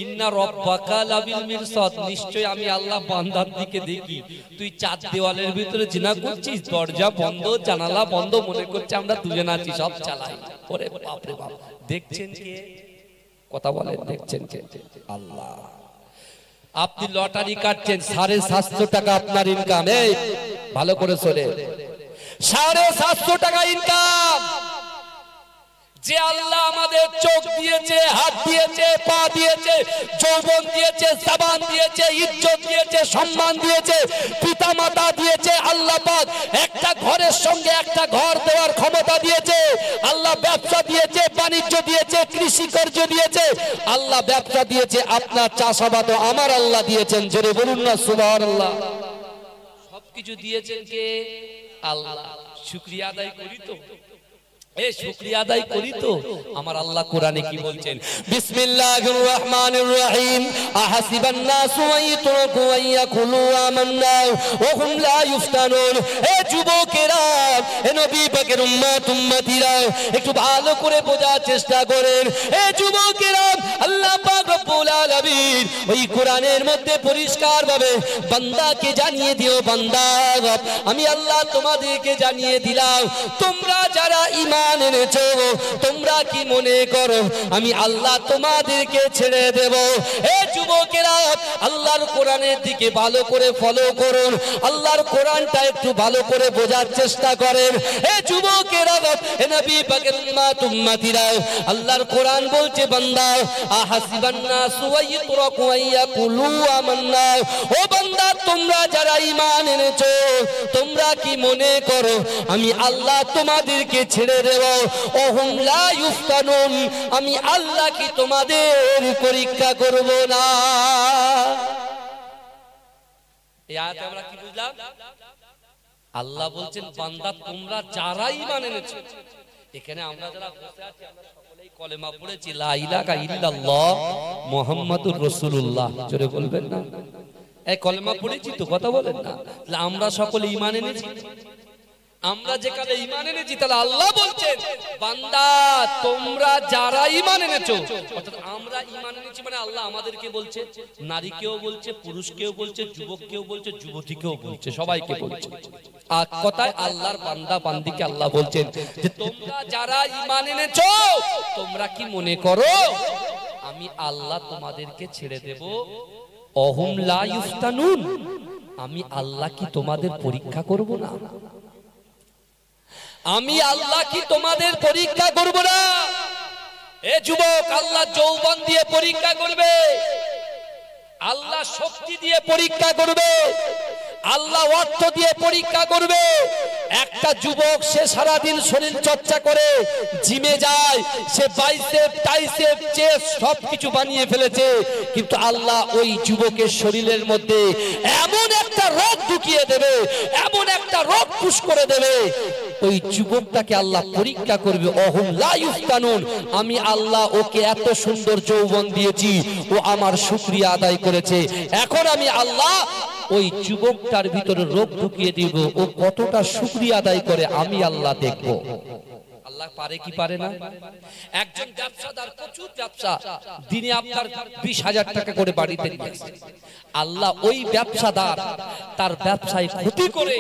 Speaker 1: ইন্না রাব্বাকা লাবিল মিরসাদ, নিশ্চয় আমি আল্লাহ বান্দার দিকে দেখি। তুই চার দেওয়ালের ভিতরে জিনা করছিস, দরজা বন্ধ, জানালা বন্ধ, মনে করছে আমরা দুজন আছি, সব চালাই। ওরে বাপ রে বাপ, দেখছেন কে? কথা বলেন, দেখছেন কে? আল্লাহ। আপনি লটারি কাটছেন, 750 টাকা আপনার ইনকাম। এই ভালো করে শোনে, 750 টাকা ইনকাম। যে আল্লাহ আমাদের চোখ দিয়েছে, হাত দিয়েছে, পা দিয়েছে, যৌবন দিয়েছে, জবান দিয়েছে, ইজ্জত দিয়েছে, সম্মান দিয়েছে, পিতা মাতা দিয়েছে, আল্লাহ পাক একটা ঘরের সঙ্গে একটা ঘর দেওয়ার ক্ষমতা দিয়েছে। আল্লাহ ব্যবসা দিয়েছে, বাণিজ্য দিয়েছে, কৃষি কার্য দিয়েছে, আল্লাহ ব্যবসা দিয়েছে, আপনার চাষাবাদ আমার আল্লাহ দিয়েছেন। জোরে বলুন না সুবহানাল্লাহ। সবকিছু দিয়েছেন কে? আল্লাহ। শুকরিয়া আদায় করি তো? এই শুকরিয়া আদায় করি তো? আমার আল্লাহ কোরআনে কি বলছেন? বিসমিল্লাহির রহমানির রহিম আহাসিবান নাসু আইয়ুতরাকু আইয়াকুলু আমান্না ওয়া হুম লা ইফতানুন। এ যুবকেরা, এ নবী পাকের উম্মত উম্মতিরা, একটু ভালো করে বোঝার চেষ্টা করেন। এ যুবকেরা, আল্লাহ পাক
Speaker 2: রব্বুল আলামিন ওই কোরআনের মধ্যে পরিষ্কার ভাবে বান্দাকে জানিয়ে দিও, বান্দা আমি আল্লাহ তোমাদেরকে জানিয়ে দিলাম, তোমরা যারা ঈমান এনেছো তোমরা কি মনে করো আমি আল্লাহ তোমাদেরকে ছেড়ে দেব? এ যুবকেরা, আল্লাহর কোরআনের দিকে ভালো করে ফলো করুন, আল্লাহর কোরআনটা একটু ভালো করে বোঝার চেষ্টা করেন। এ যুবকেরা, এ নবী পাকের উম্মত উম্মতিরা, আল্লাহর কোরআন বলছে বান্দা আহাসিবান নাসু ওয়াইতরাকু আইয়াকুলু আমান্না, ও বান্দা তোমরা যারা ঈমান এনেছো তোমরা কি মনে করো আমি আল্লাহ তোমাদেরকে ছেড়ে দেব? ওহুম লা ইফতানুন, আমি আল্লাহ কি তোমাদের পরীক্ষা করব না? এই আয়াতে আমরা কি বুঝলাম? আল্লাহ বলছেন বান্দা তোমরা যারা ঈমান এনেছো, এখানে আমরা যারা বসে আছি আমরা সকলেই কলেমা পড়েছি লা ইলাহা ইল্লাল্লাহ মুহাম্মাদুর রাসূলুল্লাহ, জোরে বলবেন না? এই কলেমা পড়েছি তো, কথা বলেন না? তাহলে আমরা সকলে ঈমান এনেছি। আমরা যেখানে ঈমান এনেছি তাহলে আল্লাহ বলছেন বান্দা তোমরা যারা ঈমান এনেছো, অর্থাৎ আমরা ঈমান এনেছি মানে আল্লাহ আমাদেরকে বলছে, নারীকেও বলছে, পুরুষকেও বলছে, যুবককেও বলছে, যুবতীকেও বলছে, সবাইকে বলছে। আর কথায় আল্লাহর বান্দা বান্দিকে আল্লাহ বলছেন যে তোমরা যারা ঈমান এনেছো তোমরা কি মনে করো আমি আল্লাহ তোমাদেরকে ছেড়ে দেব? অহুম লা ইফতানুন, আমি আল্লাহ কি তোমাদের পরীক্ষা করব না? আমি আল্লাহ কি তোমাদের পরীক্ষা করব না? এ যুবক, আল্লাহ যৌবন দিয়ে পরীক্ষা করবে, আল্লাহ শক্তি দিয়ে পরীক্ষা করবে, আল্লাহ অর্থ দিয়ে পরীক্ষা করবে। একটা যুবক সে সারাদিন শরীর চর্চা করে জিমে যায়, সে বাইসেপ টাইসেপ চেস্ট সবকিছু বানিয়ে ফেলেছে, কিন্তু আল্লাহ ওই যুবকের শরীরের মধ্যে এমন একটা রোগ ঢুকিয়ে দেবে, এমন একটা রোগ পুশ করে দেবে, ওই যুবকটাকে আল্লাহ পরীক্ষা করবে। অহুম লা ইফতানুন, আমি আল্লাহ ওকে এত সুন্দর যৌবন দিয়েছি, ও আমার শুকরিয়া আদায় করেছে, এখন আমি আল্লাহ ওই যুবকটার ভিতরে রোগ ঢুকিয়ে দিব, ও কতটা শুকরিয়া আদায় করে আমি আল্লাহ দেখব। আল্লাহ পারে কি পারে না? একজন ব্যবসাদার প্রচুর ব্যবসা, দিনে আপনার 20,000 টাকা করে বাড়িতে নিয়ে আসে, আল্লাহ ওই ব্যবসাদার তার ব্যবসায় ক্ষতি করে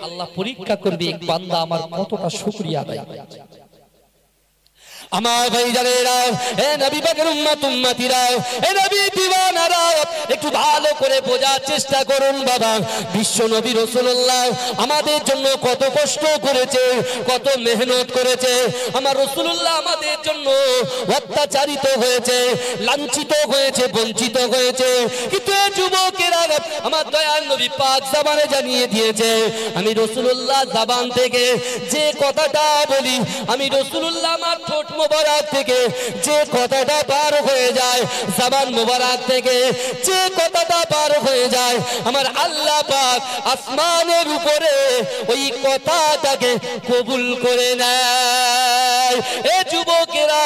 Speaker 2: আল্লাহ পরীক্ষা করবে এক বান্দা আমার কতটা শুকরিয়া আদায় করেছে। আমার ভাইজানেরা, এ নবী পাকের উম্মত উম্মতিরা, এ নবী দিওয়ানারা, একটু ভালো করে বোঝার চেষ্টা করুন বাবা। বিশ্ব নবী রাসূলুল্লাহ আমাদের জন্য কত কষ্ট করেছে, কত মেহনত করেছে। আমার রাসূলুল্লাহ আমাদের জন্য অত্যাচারিত হয়েছে, লাঞ্ছিত হয়েছে, বঞ্চিত হয়েছে, কিন্তু যুবকেরা আমার দয়াল নবী পাক জবানে জানিয়ে দিয়েছে আমি রাসূলুল্লাহ জবান থেকে যে কথাটা বলি, আমি রাসূলুল্লাহ আমার ঠোঁট মুবারক থেকে যে কথাটা পার হয়ে যায়, জবান মুবারক থেকে যে কথাটা পার হয়ে যায়, আমার আল্লাহ পাক আসমানের উপরে ওই কথাটাকে কবুল করে নেয়। এ যুবকেরা,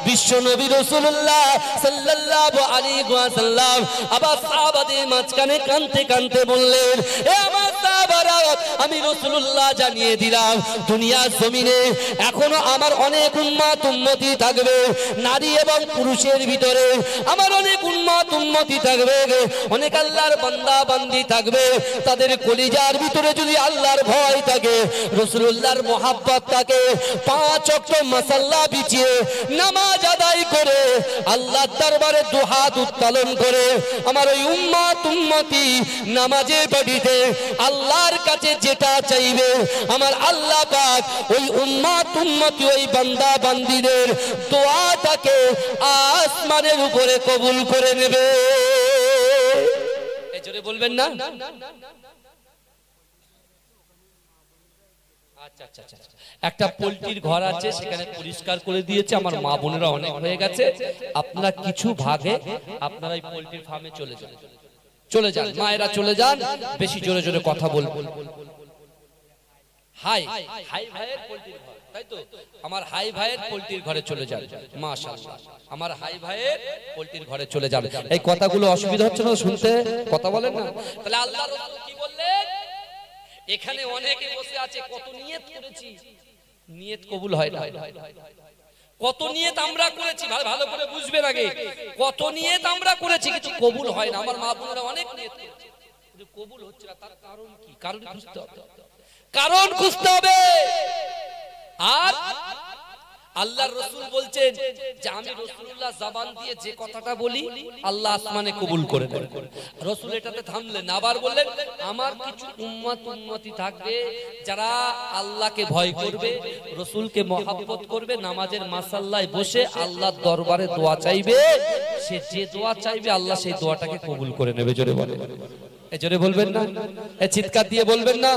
Speaker 2: বিশ্ব নবী রাসূলুল্লাহ সাল্লাল্লাহু আলাইহি ওয়াসাল্লাম আবার সাহাবাদের মাঝখানে কাঁদতে কাঁদতে বললেন, এ আমার সাহাবারা, আমি রাসূলুল্লাহ জানিয়ে দিলাম দুনিয়ার জমিনে এখনো আমার অনেক উম্মত উম্মতি থাকবে, নারী এবং পুরুষের ভিতরে আমার অনেক উম্মত উম্মতি থাকবে, অনেক আল্লাহর বান্দা বান্দি থাকবে, তাদের কলিজার ভিতরে যদি আল্লাহর ভয় থাকে, রাসূলুল্লাহর মুহাব্বত থাকে, 5 ওয়াক্ত মাসাল্লা বিছিয়ে নামাজ আদায় করে আল্লাহর দরবারে দুহাত উত্তোলন করে আমার ওই উম্মত উম্মতি নামাজের বাড়িতে আল্লাহর কাছে যেটা চাইবে আমার আল্লাহ পাক ওই উম্মত উম্মতি ওই বান্দা বান্দিদের দোয়াটাকে আসমানের উপরে কবুল করে নেবে। এই জোরে বলবেন না? আচ্ছা আচ্ছা আচ্ছা, একটা পোল্ট্রির ঘর আছে, সেখানে পরিষ্কার করে দিয়েছে, আমার মা বোনেরা অনেক হয়ে গেছে, আপনারা কিছু ভাগে আপনারা এই পোল্ট্রির ফার্মে চলে যান, চলে যান, মায়েরা চলে যান, বেশি জোরে জোরে কথা বলবো। হাই হাই ভাইয়ের পোল্ট্রির ঘর, তাই তো? আমার হাই ভাইয়ের পোল্ট্রির ঘরে চলে যান, মাশাআল্লাহ, আমার হাই ভাইয়ের পোল্ট্রির ঘরে চলে যান। এই কথাগুলো অসুবিধা হচ্ছে না শুনতে? কথা বলেন না? তাহলে আল্লাহ রাসূল কি বললেন? এখানে অনেকে বসে আছে, কত নিয়ত করেছি, নিয়ত কবুল হয় না,
Speaker 1: কত নিয়ত আমরা করেছি, ভালো করে বুঝবেন আগে, কত নিয়ত আমরা করেছি কিন্তু কবুল হয় না। আমার মা বোনেরা অনেক নিয়ত করেছে কিন্তু কবুল হচ্ছে না, তার কারণ কি? কারণ খুঁজতে হবে, কারণ খুঁজতে হবে। আর আল্লাহর রাসূল বলছেন যে আমি রাসূলুল্লাহ জবান দিয়ে যে কথাটা বলি আল্লাহ আসমানে কবুল করে নেন। রাসূল এটাতে থামলেন, আবার বললেন আমার কিছু উম্মতি থাকবে যারা আল্লাহকে ভয় করবে, রাসূলকে মহব্বত করবে, নামাজের মাসাল্লায় বসে আল্লাহর দরবারে দোয়া চাইবে, সে যে দোয়া চাইবে আল্লাহ সেই দোয়াটাকে কবুল করে নেবে। জোরে বলেন, জোরে বলবেন না, চিৎকার দিয়ে বলবেন না।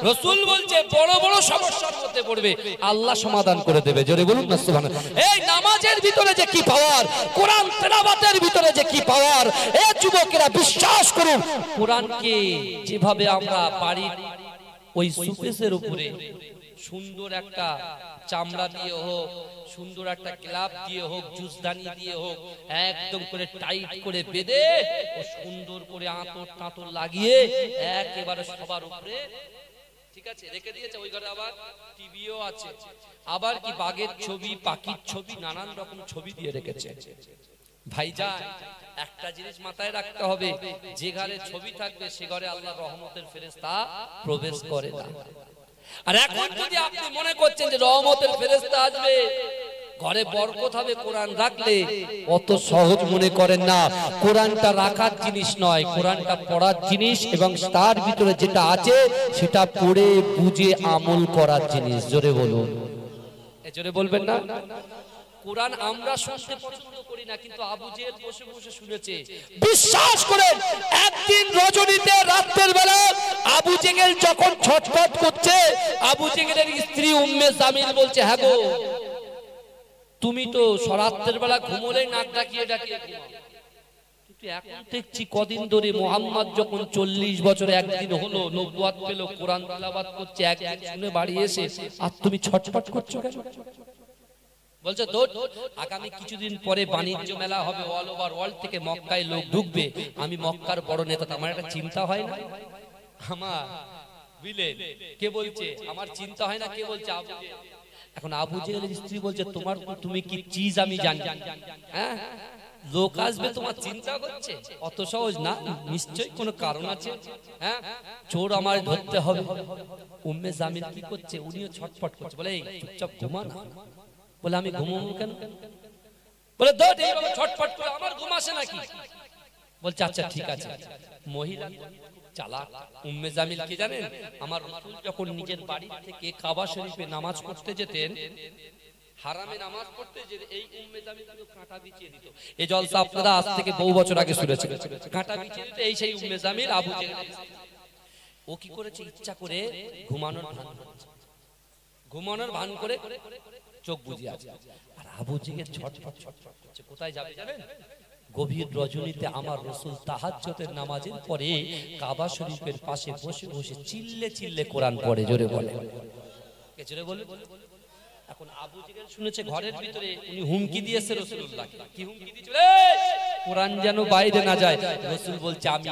Speaker 1: রাসূল বলছে বড় বড় সমস্যার মধ্যে পড়বে আল্লাহ সমাধান করে দেবে। জোরে বলুন না সুবহানাল্লাহ। এই নামাজের ভিতরে যে কি পাওয়ার, কোরআন তেলাওয়াতের ভিতরে যে কি পাওয়ার, এ যুবকেরা বিশ্বাস করুন, কোরআনকে যেভাবে আমরা বাড়ির ওই সুকেসের উপরে সুন্দর একটা চামড়া দিয়ে হোক, সুন্দর একটা ক্লাব দিয়ে হোক, জুসদানি দিয়ে হোক, একদম করে টাইট করে বেঁধে ও সুন্দর করে আঁতর টাঁতর লাগিয়ে একেবারে সবার উপরে ঠিক আছে রেখে দিয়েছে। ওই ঘরে আবার টিভিও আছে, আবার কি বাঘের ছবি, পাখির ছবি, নানান রকম ছবি দিয়ে রেখেছে। ভাইজান একটা জিনিস মাথায় রাখতে হবে, যে ঘরে ছবি থাকবে সে ঘরে আল্লাহর রহমতের ফেরেশতা প্রবেশ করে না। আর এখন যদি আপনি মনে করছেন যে রহমতের ফেরেশতা আসবে, ঘরে বরকত হবে কোরআন রাখলে, অত সহজ মনে করেন না। কোরআনটা রাখার জিনিস নয়, কোরআনটা পড়ার জিনিস এবং তার ভিতরে যেটা আছে সেটা পড়ে বুঝে আমল করার জিনিস। জোরে বলুন, জোরে বলবেন না। কোরআন আমরা শুনতে পছন্দ করি না, কিন্তু আবু জেহেল বসে বসে শুনেছে। বিশ্বাস করেন একদিন রজনীতে রাতের বেলা আবু জেহেল যখন ছটফট করছে, আবু জেহেলের স্ত্রী উম্মে জামিল বলছে হ্যাঁ গো, তুমি তো রাতের বেলা ঘুমোলেই নাক ডাকিয়ে ডাকিয়ে ঘুমাও, কিন্তু এখন দেখছি কদিন ধরে মুহাম্মদ যখন 40 বছরে একদিন হলো নবুয়ত পেল, কোরআন তেলাওয়াত করছে, একদিন শুনে বাড়ি এসে আর তুমি ছটফট করছো কেন? বলছে আগামী কিছুদিন পরে বাণিজ্য মেলা হবে, অল ওভার ওয়ার্ল্ড থেকে মক্কায় লোক ঢুকবে, আমি মক্কার বড় নেতা, আমার একটা চিন্তা হয় না? আমার বুঝলেন কে বলছে? আমার চিন্তা হয় না, কে বলছে? আবু জেহেল। এখন আবু জেহেলের স্ত্রী বলছে তোমার তুমি কি চিজ আমি জানি, হ্যাঁ লোক আসবে তোমার চিন্তা করছে, অত সহজ না, নিশ্চয়ই কোনো কারণ আছে, হ্যাঁ চোর আমার ধরতে হবে। উম্মে জামিল কি করছে? উনিও ছটফট করছে, বলে চুপচাপ ঘুমা না। বলে আমি ঘুমাবো কেন? বলে ছটফট করে আমার ঘুম আসে নাকি? বলছে আচ্ছা ঠিক আছে। মহিলা চালাক। উম্মে জামিল কি জানেন, আমার রাসূল যখন নিজের বাড়ি থেকে কাবা শরীফে নামাজ পড়তে যেতেন, হারামে নামাজ পড়তে যে এই উম্মে জামিল কাঁটা বিছিয়ে দিত। এই জলসা আপনারা আজ থেকে বহু বছর আগে শুনেছেন, কাঁটা বিছিয়ে দিত। এই সেই উম্মে জামিল আবু জেহেল। ও কি করেছে? ইচ্ছা করে ঘুমানোর ভান করেছে, ঘুমানোর ভান করে চোখ বুজিয়ে আছে। আর আবু জেহেল ছটফট ছটফট করছে। কোথায় যাবে জানেন? গভীর রজনীতে আমার রাসূল তাহাজ্জুদের নামাজের পরে কাবা শরীফের পাশে বসে বসে চিল্লে চিল্লে কোরআন পড়ে। জোরে বলে, কে জোরে বলে? এখন আবু জেহেল শুনেছে ঘরের ভিতরে উনি হুমকি দিয়েছে রাসূলুল্লাহকে। কি হুমকি দিয়েছিল? কোরআন যেন বাইরে না যায়। রাসূল বলছে আমি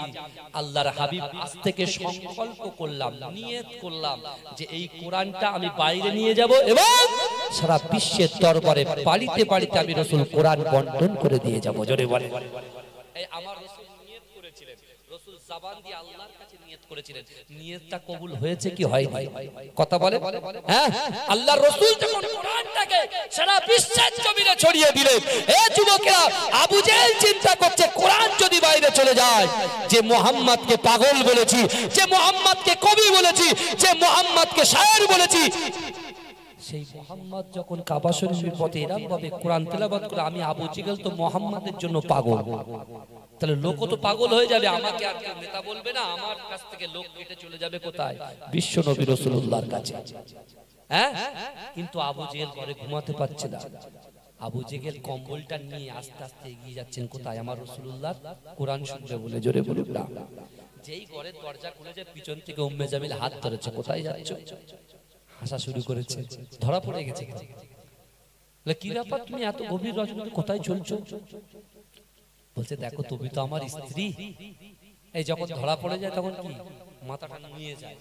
Speaker 1: আল্লাহর হাবিব আজ থেকে সংকল্প করলাম, নিয়ত করলাম যে এই কোরআনটা আমি বাইরে নিয়ে যাব এবং সারা বিশ্বের দরবারে পালিতে পালিতে আমি রাসূল কোরআন বন্টন করে দিয়ে যাব। জোরে বলে, এই আমার রাসূল নিয়ত করেছিলেন, রাসূল জবান দিয়ে আল্লাহর কাছে নিয়ত করেছিলেন। নিয়তটা কবুল হয়েছে কি হয়নি? কথা বলে, হ্যাঁ আল্লাহর রাসূল যখন কোরআনটাকে সারা বিশ্বের জমিনে ছড়িয়ে দিলেন, এই যুবকেরা আবু জেহেল চিন্তা করছে কোরআন যদি বাইরে চলে যায়, যে মুহাম্মদকে পাগল বলেছি, যে মুহাম্মদকে কবি বলেছি, যে মুহাম্মদকে শায়ের বলেছি, সেই মুহাম্মদ যখন কাবা শরীফের পথে এরকম ভাবে কোরআন তেলাওয়াত করে, আমি আবু জেহেল তো মুহাম্মাদের জন্য পাগল, তাহলে লোক তো পাগল হয়ে যাবে, আমাকে আর কেউ নেতা বলবে না, আমার কাছ থেকে লোক কেটে চলে যাবে কোথায়? বিশ্ব নবী রাসূলুল্লাহর কাছে। হ্যাঁ কিন্তু আবু জেহেল ঘরে ঘুমাতে পারছে না। আবু জেহেল কম্বলটা নিয়ে আস্তে আস্তে এগিয়ে যাচ্ছেন কোথায়? আমার রাসূলুল্লাহ কোরআন শুনবে বলে। জোরে বলুন না। যেই ঘরের দরজা খুলেছে পিছন থেকে উম্মে জামিল হাত ধরেছে, কোথায় যাচ্ছ? হাসা শুরু করেছে, ধরা পড়ে গেছে। কি ব্যাপার, তুমি এত গভীর রজনীতে কোথায় চলছো? বলছে দেখো তুমি তো আমার স্ত্রী। এই যখন ধরা পড়ে যায় তখন কি মাথাটা নিয়ে যায়।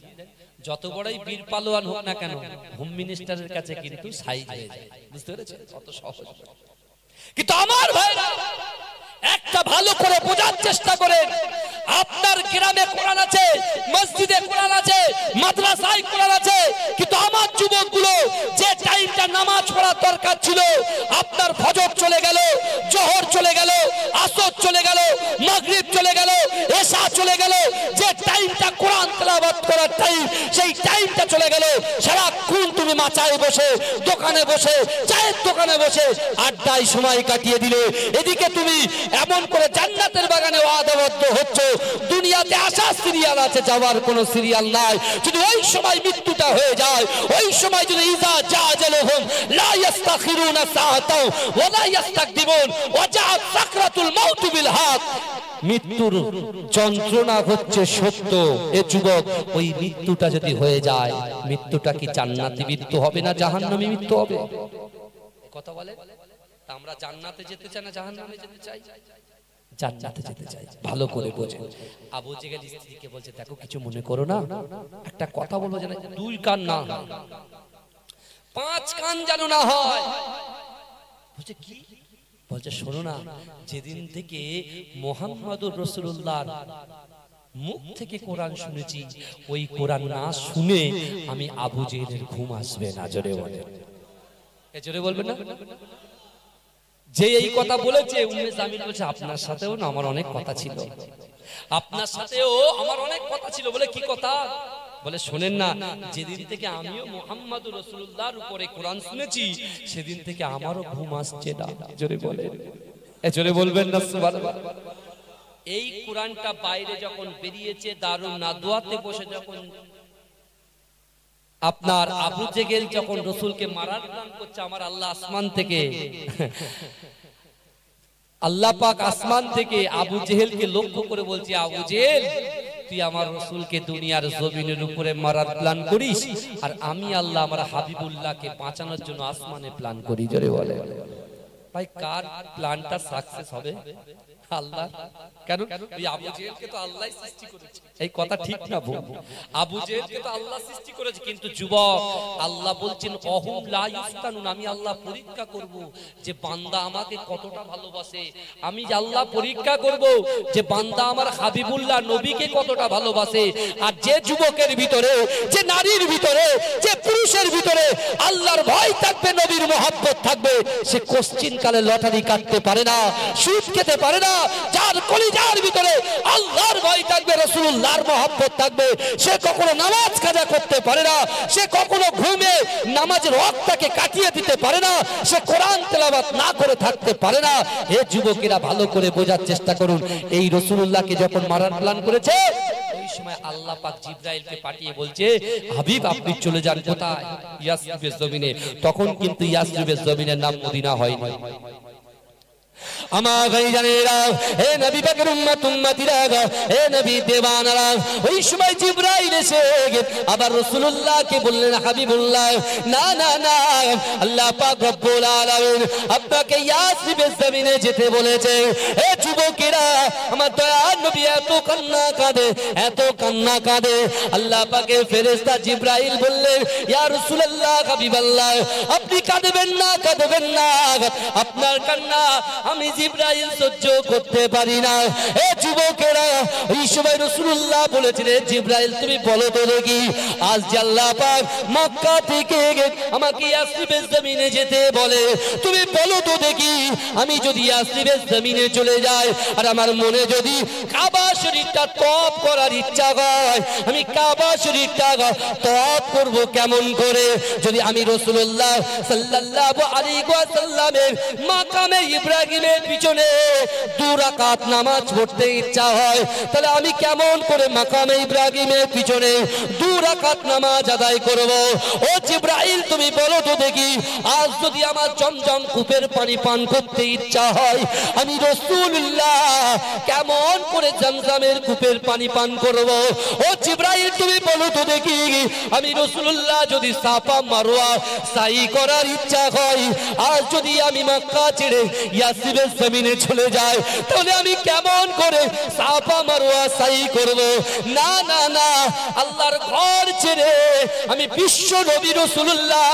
Speaker 1: যত বড়ই বীর পালোয়ান হোক না কেন, হোম মিনিস্টারের কাছে কিন্তু সাইজ হয়ে যায়। বুঝতে পেরেছেন? অত সহজ। কিন্তু আমার ভাইরা একটা ভালো করে বোঝার চেষ্টা করেন, আপনার গ্রামে কোরআন আছে, মসজিদে কোরআন আছে, মাদ্রাসায় কোরআন আছে, কিন্তু আমার যুবকগুলো যে টাইমটা নামাজ পড়ার দরকার ছিল, আপনার ফজর চলে গেল, জোহর চলে গেল, আসর চলে গেল, মাগরিব চলে গেল, এশা চলে গেল, যে টাইমটা কোরআন তেলাওয়াত করার টাইম, সেই টাইমটা চলে গেল। সারাক্ষণ তুমি মাচায় বসে, দোকানে বসে, চায়ের দোকানে বসে আড্ডায় সময় কাটিয়ে দিলে। এদিকে তুমি এমন করে জান্নাতের বাগানে ওয়াদাবদ্ধ হচ্ছ, দুনিয়াতে আসার সিরিয়াল আছে, যাওয়ার কোনো সিরিয়াল নাই। যদি ওই সময় মৃত্যুটা হয়ে যায়, ওই সময় যদি ইজা জাআজালুহুম লা ইস্তাখিরুনা সাআতাও ওয়া লা ইস্তাকদিমুন ওয়া জাআত সাকরাতুল মাউত বিল হক, মৃত্যুর যন্ত্রণা হচ্ছে সত্য। এ যুবক, ওই মৃত্যুটা যদি হয়ে যায়, মৃত্যুটা কি জান্নাতি মৃত্যু হবে না জাহান্নামী মৃত্যু হবে? কথা বলে। তা আমরা জান্নাতে যেতে চাই না জাহান্নামে যেতে চাই? জান্নাতে যেতে চাই। ভালো করে বোঝেন। আবু জেহেল স্ত্রীকে বলছে, দেখো কিছু মনে করো না, একটা কথা বলবো যেন দুই কান না, পাঁচ কান যেন না হয়। বলছে কি? বলছে শোনো না, যেদিন থেকে মুহাম্মদুর রাসূলুল্লাহর মুখ থেকে কোরআন শুনেছি, ওই কোরআন না শুনে আমি আবু জেহেলের ঘুম আসবে না। জোরে বলেন, জোরে বলবেন না? যে এই কথা বলেছে, উম্মে জামিল বলছে, আপনার সাথেও না আমার অনেক কথা ছিল, আপনার সাথেও আমার অনেক কথা ছিল। বলে কি কথা? বলে শোনেন না, যেদিন থেকে আমিও মুহাম্মদুর রাসূলুল্লাহর উপরে কোরআন শুনেছি, সেদিন থেকে আমারও ঘুম আসছে না। জোরে বলেন, জোরে বলবেন না সুবহানাল্লাহ। এই কোরআনটা বাইরে যখন বেরিয়েছে, দারুন নাদওয়াতে বসে যখন আপনার আবু জেহেল যখন রাসূলকে মারার প্ল্যান করছে, আমার আল্লাহ আসমান থেকে, আল্লাহ পাক আসমান থেকে আবু জেহেলকে লক্ষ্য করে বলছে, আবু জেহেল, তুই আমার রাসূলকে দুনিয়ার জমিনের উপরে মারার প্ল্যান করিস, আর আমি আল্লাহ আমার হাবিবুল্লাহকে বাঁচানোর জন্য আসমানে প্ল্যান করি। জোরে বলে ভাই, কার প্ল্যানটা সাকসেস হবে? আল্লাহ। কেন? ওই আবু জেহেলকে তো আল্লাহই সৃষ্টি করেছে। এই কথা ঠিক না ভুল? আবু জেহেলকে তো আল্লাহ সৃষ্টি করেছে, কিন্তু যুবক, আল্লাহ বলছেন অহুম লা ইফতানুন, আমি আল্লাহ পরীক্ষা করব যে বান্দা আমাকে কতটা ভালোবাসে। আমি আল্লাহ পরীক্ষা করব যে বান্দা আমার হাবিবুল্লাহ নবীকে কতটা ভালোবাসে। আর যে যুবকের ভিতরে, যে নারীর ভিতরে, যে পুরুষের ভিতরে আল্লাহর ভয় থাকবে, নবীর মহব্বত থাকবে, সে কোশ্চিন কালে লটারি কাটতে পারে না, সুদ খেতে পারে না। যার কলিজার ভিতরে আল্লাহর ভয় থাকবে, রাসূলুল্লাহর মহব্বত থাকবে, সে কখনো নামাজ কাজা করতে পারে না, সে কখনো ঘুমে নামাজের ওয়াক্তটাকে কাটিয়ে দিতে পারে না, সে কোরআন তেলাওয়াত না করে থাকতে পারে না। হে যুবকেরা, ভালো করে বোঝার চেষ্টা করুন। এই রাসূলুল্লাহকে যখন মারার প্ল্যান করেছে, ওই সময় আল্লাহ পাক জিবরাইলকে পাঠিয়ে বলছে, হাবিব আপনি চলে যান কোথায়? ইয়াসরিবের জমিনে। তখন কিন্তু ইয়াসরিবের জমিনের নাম মদিনা হয়নি। আমার ভাইজানেরা, হে নবী পাকের উম্মত উম্মতিরা, হে নবী দেওয়ানারা, ওই সময় জিবরাইল এসে আবার রাসূলুল্লাহকে বললেন, হাবিবুল্লাহ, না না না, আল্লাহ পাক রব্বুল আলামিন আপনাকে ইয়াসরিবের জমিনে যেতে বলেছে। হে যুবকেরা, আমার দয়ার নবী এত কান্না কাঁদে, এত কান্না কাঁদে। আল্লাহ পাকের ফেরেশতা জিবরাইল বললেন, ইয়া রাসূলুল্লাহ, হাবিবাল্লাহ, আপনি কাঁদবেন না, কাঁদবেন না, আপনার কান্না আমি জিবরাইল সহ্য করতে পারি না। এ যুবকেরা, এই সময় রাসূলুল্লাহ বলেছিলেন, জিবরাইল তুমি বলো তো দেখি, আজ যে আল্লাহ পাক মক্কা থেকে আমাকে ইয়াসরিবের জমিনে যেতে বলে, তুমি বলো তো দেখি, আমি যদি ইয়াসরিবের জমিনে চলে যাই, আর আমার মনে যদি কাবা শরীফটা তওয়াফ করার ইচ্ছা হয়, আমি কাবা শরীফটা তওয়াফ করব কেমন করে? যদি আমি রাসূলুল্লাহ সাল্লাল্লাহু আলাইহি ওয়াসাল্লামের মাকামে ইব্রাহিমের পিছনে 2 রাকাত নামাজ পড়তে ইচ্ছা হয়, তাহলে আমি কেমন করে মাকামে ইব্রাহিমের পিছনে 2 রাকাত নামাজ আদায় করব? ও জিবরাইল, তুমি বলো তো দেখি, আজ যদি আমার জমজম কূপের পানি পান করতে ইচ্ছা হয়, আমি রাসূলুল্লাহ কেমন করে জমজমের কূপের পানি পান করব? ও জিবরাইল, তুমি বলো তো দেখি, আমি রাসূলুল্লাহ যদি সাফা মারওয়া সাই করার ইচ্ছা হয়, আজ যদি আমি মক্কা ছেড়ে ইয়াসরিবের
Speaker 2: জমিনে চলে যায়, তাহলে আমি কেমন করে সাফা মারওয়া সাই করব? না না না, আল্লাহর ঘর ছেড়ে আমি বিশ্ব নবী রাসূলুল্লাহ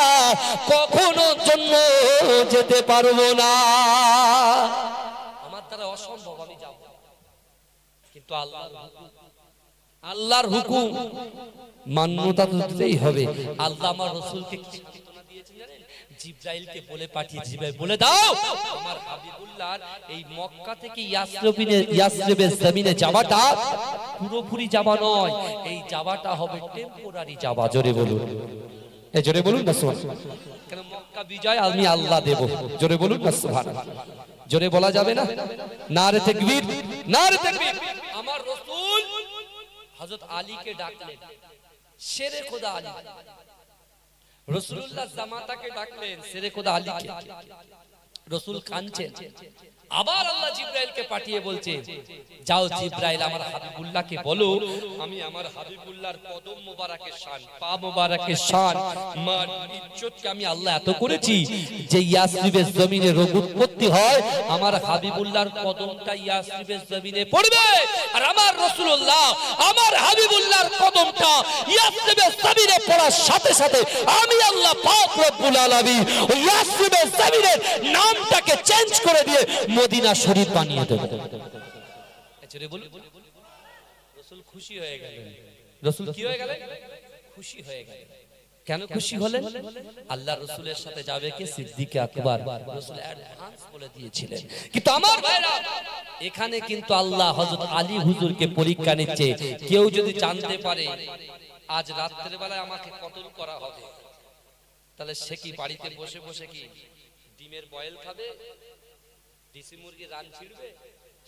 Speaker 2: কখনো জন্য যেতে পারবো না। আমার দ্বারা অসম্ভব, আমি যাব, কিন্তু আল্লাহর হুকুম মান্যতা তো দিতেই হবে। আল্লাহ আমার রাসূলকে কি সান্ত্বনা দিয়েছেন জানেন? জিবরাইলকে বলে পাঠিয়েছে, জিবরাইল বলে দাও আমার হাবিবুল্লাহর এই মক্কা থেকে ইয়াসরিবের জমিনে যাওয়াটা পুরোপুরি যাওয়া নয়, এই যাওয়াটা হবে টেম্পোরারি যাওয়া। জোরে বলুন, এই জোরে বলুন না সুবহানাল্লাহ। কেন মক্কা বিজয় আমি আল্লাহ দেব, জোরে বলুন না সুবহানাল্লাহ। জোরে বলা যাবে না? নারে তাকবীর, নারে তাকবীর। আমার রাসূল হযরত আলীকে ডাকলেন, শেরে খোদা আলী। রাসূলুল্লাহ জামাতাকে ডাকলেন, শেরে খোদা আলীকে। রাসূল কাঁদছেন। আবার আল্লাহ জিবরাইলকে পাঠিয়ে বলছে, যাও জিবরাইল আমার হাবিবুল্লাহকে বলো আমি আমার হাবিবুল্লাহর কদম মোবারকের শান, পা মোবারকের শান, মান ইজ্জতকে আমি আল্লাহ এত করেছি যে ইয়াসরিবের জমিনে রোগ উৎপত্তি হয়, আমার হাবিবুল্লাহর কদমটা ইয়াসরিবের জমিনে পড়বে, আর আমার রাসূলুল্লাহ আমার হাবিবুল্লাহর কদমটা ইয়াসরিবের জমিনে পড়ার সাথে সাথে আমি আল্লাহ পাক রব্বুল আলামিন ওই ইয়াসরিবের জমিনের নামটাকে চেঞ্জ করে দিয়ে মদিনা শরীফ বানিয়ে দেব। এছাড়া বলুন, রাসূল খুশি হয়ে গেলেন। রাসূল কি হয়ে গেলেন? খুশি হয়ে গেলেন। কেন খুশি হলেন? আল্লাহ রাসূলের সাথে যাবে কে? সিদ্দিক আকবর। রাসূল অ্যাডভান্স বলে দিয়েছিলেন। কিন্তু আমার ভাইরা, এখানে কিন্তু আল্লাহ হযরত আলী হুজুরকে পরীক্ষা নিচ্ছে। কেউ যদি জানতে পারে আজ রাতের বেলায় আমাকে কতল করা হবে, তাহলে সে কি বাড়িতে বসে বসে কি ডিমের বয়েল খাবে, দেশি মুরগি রান ছিড়বে?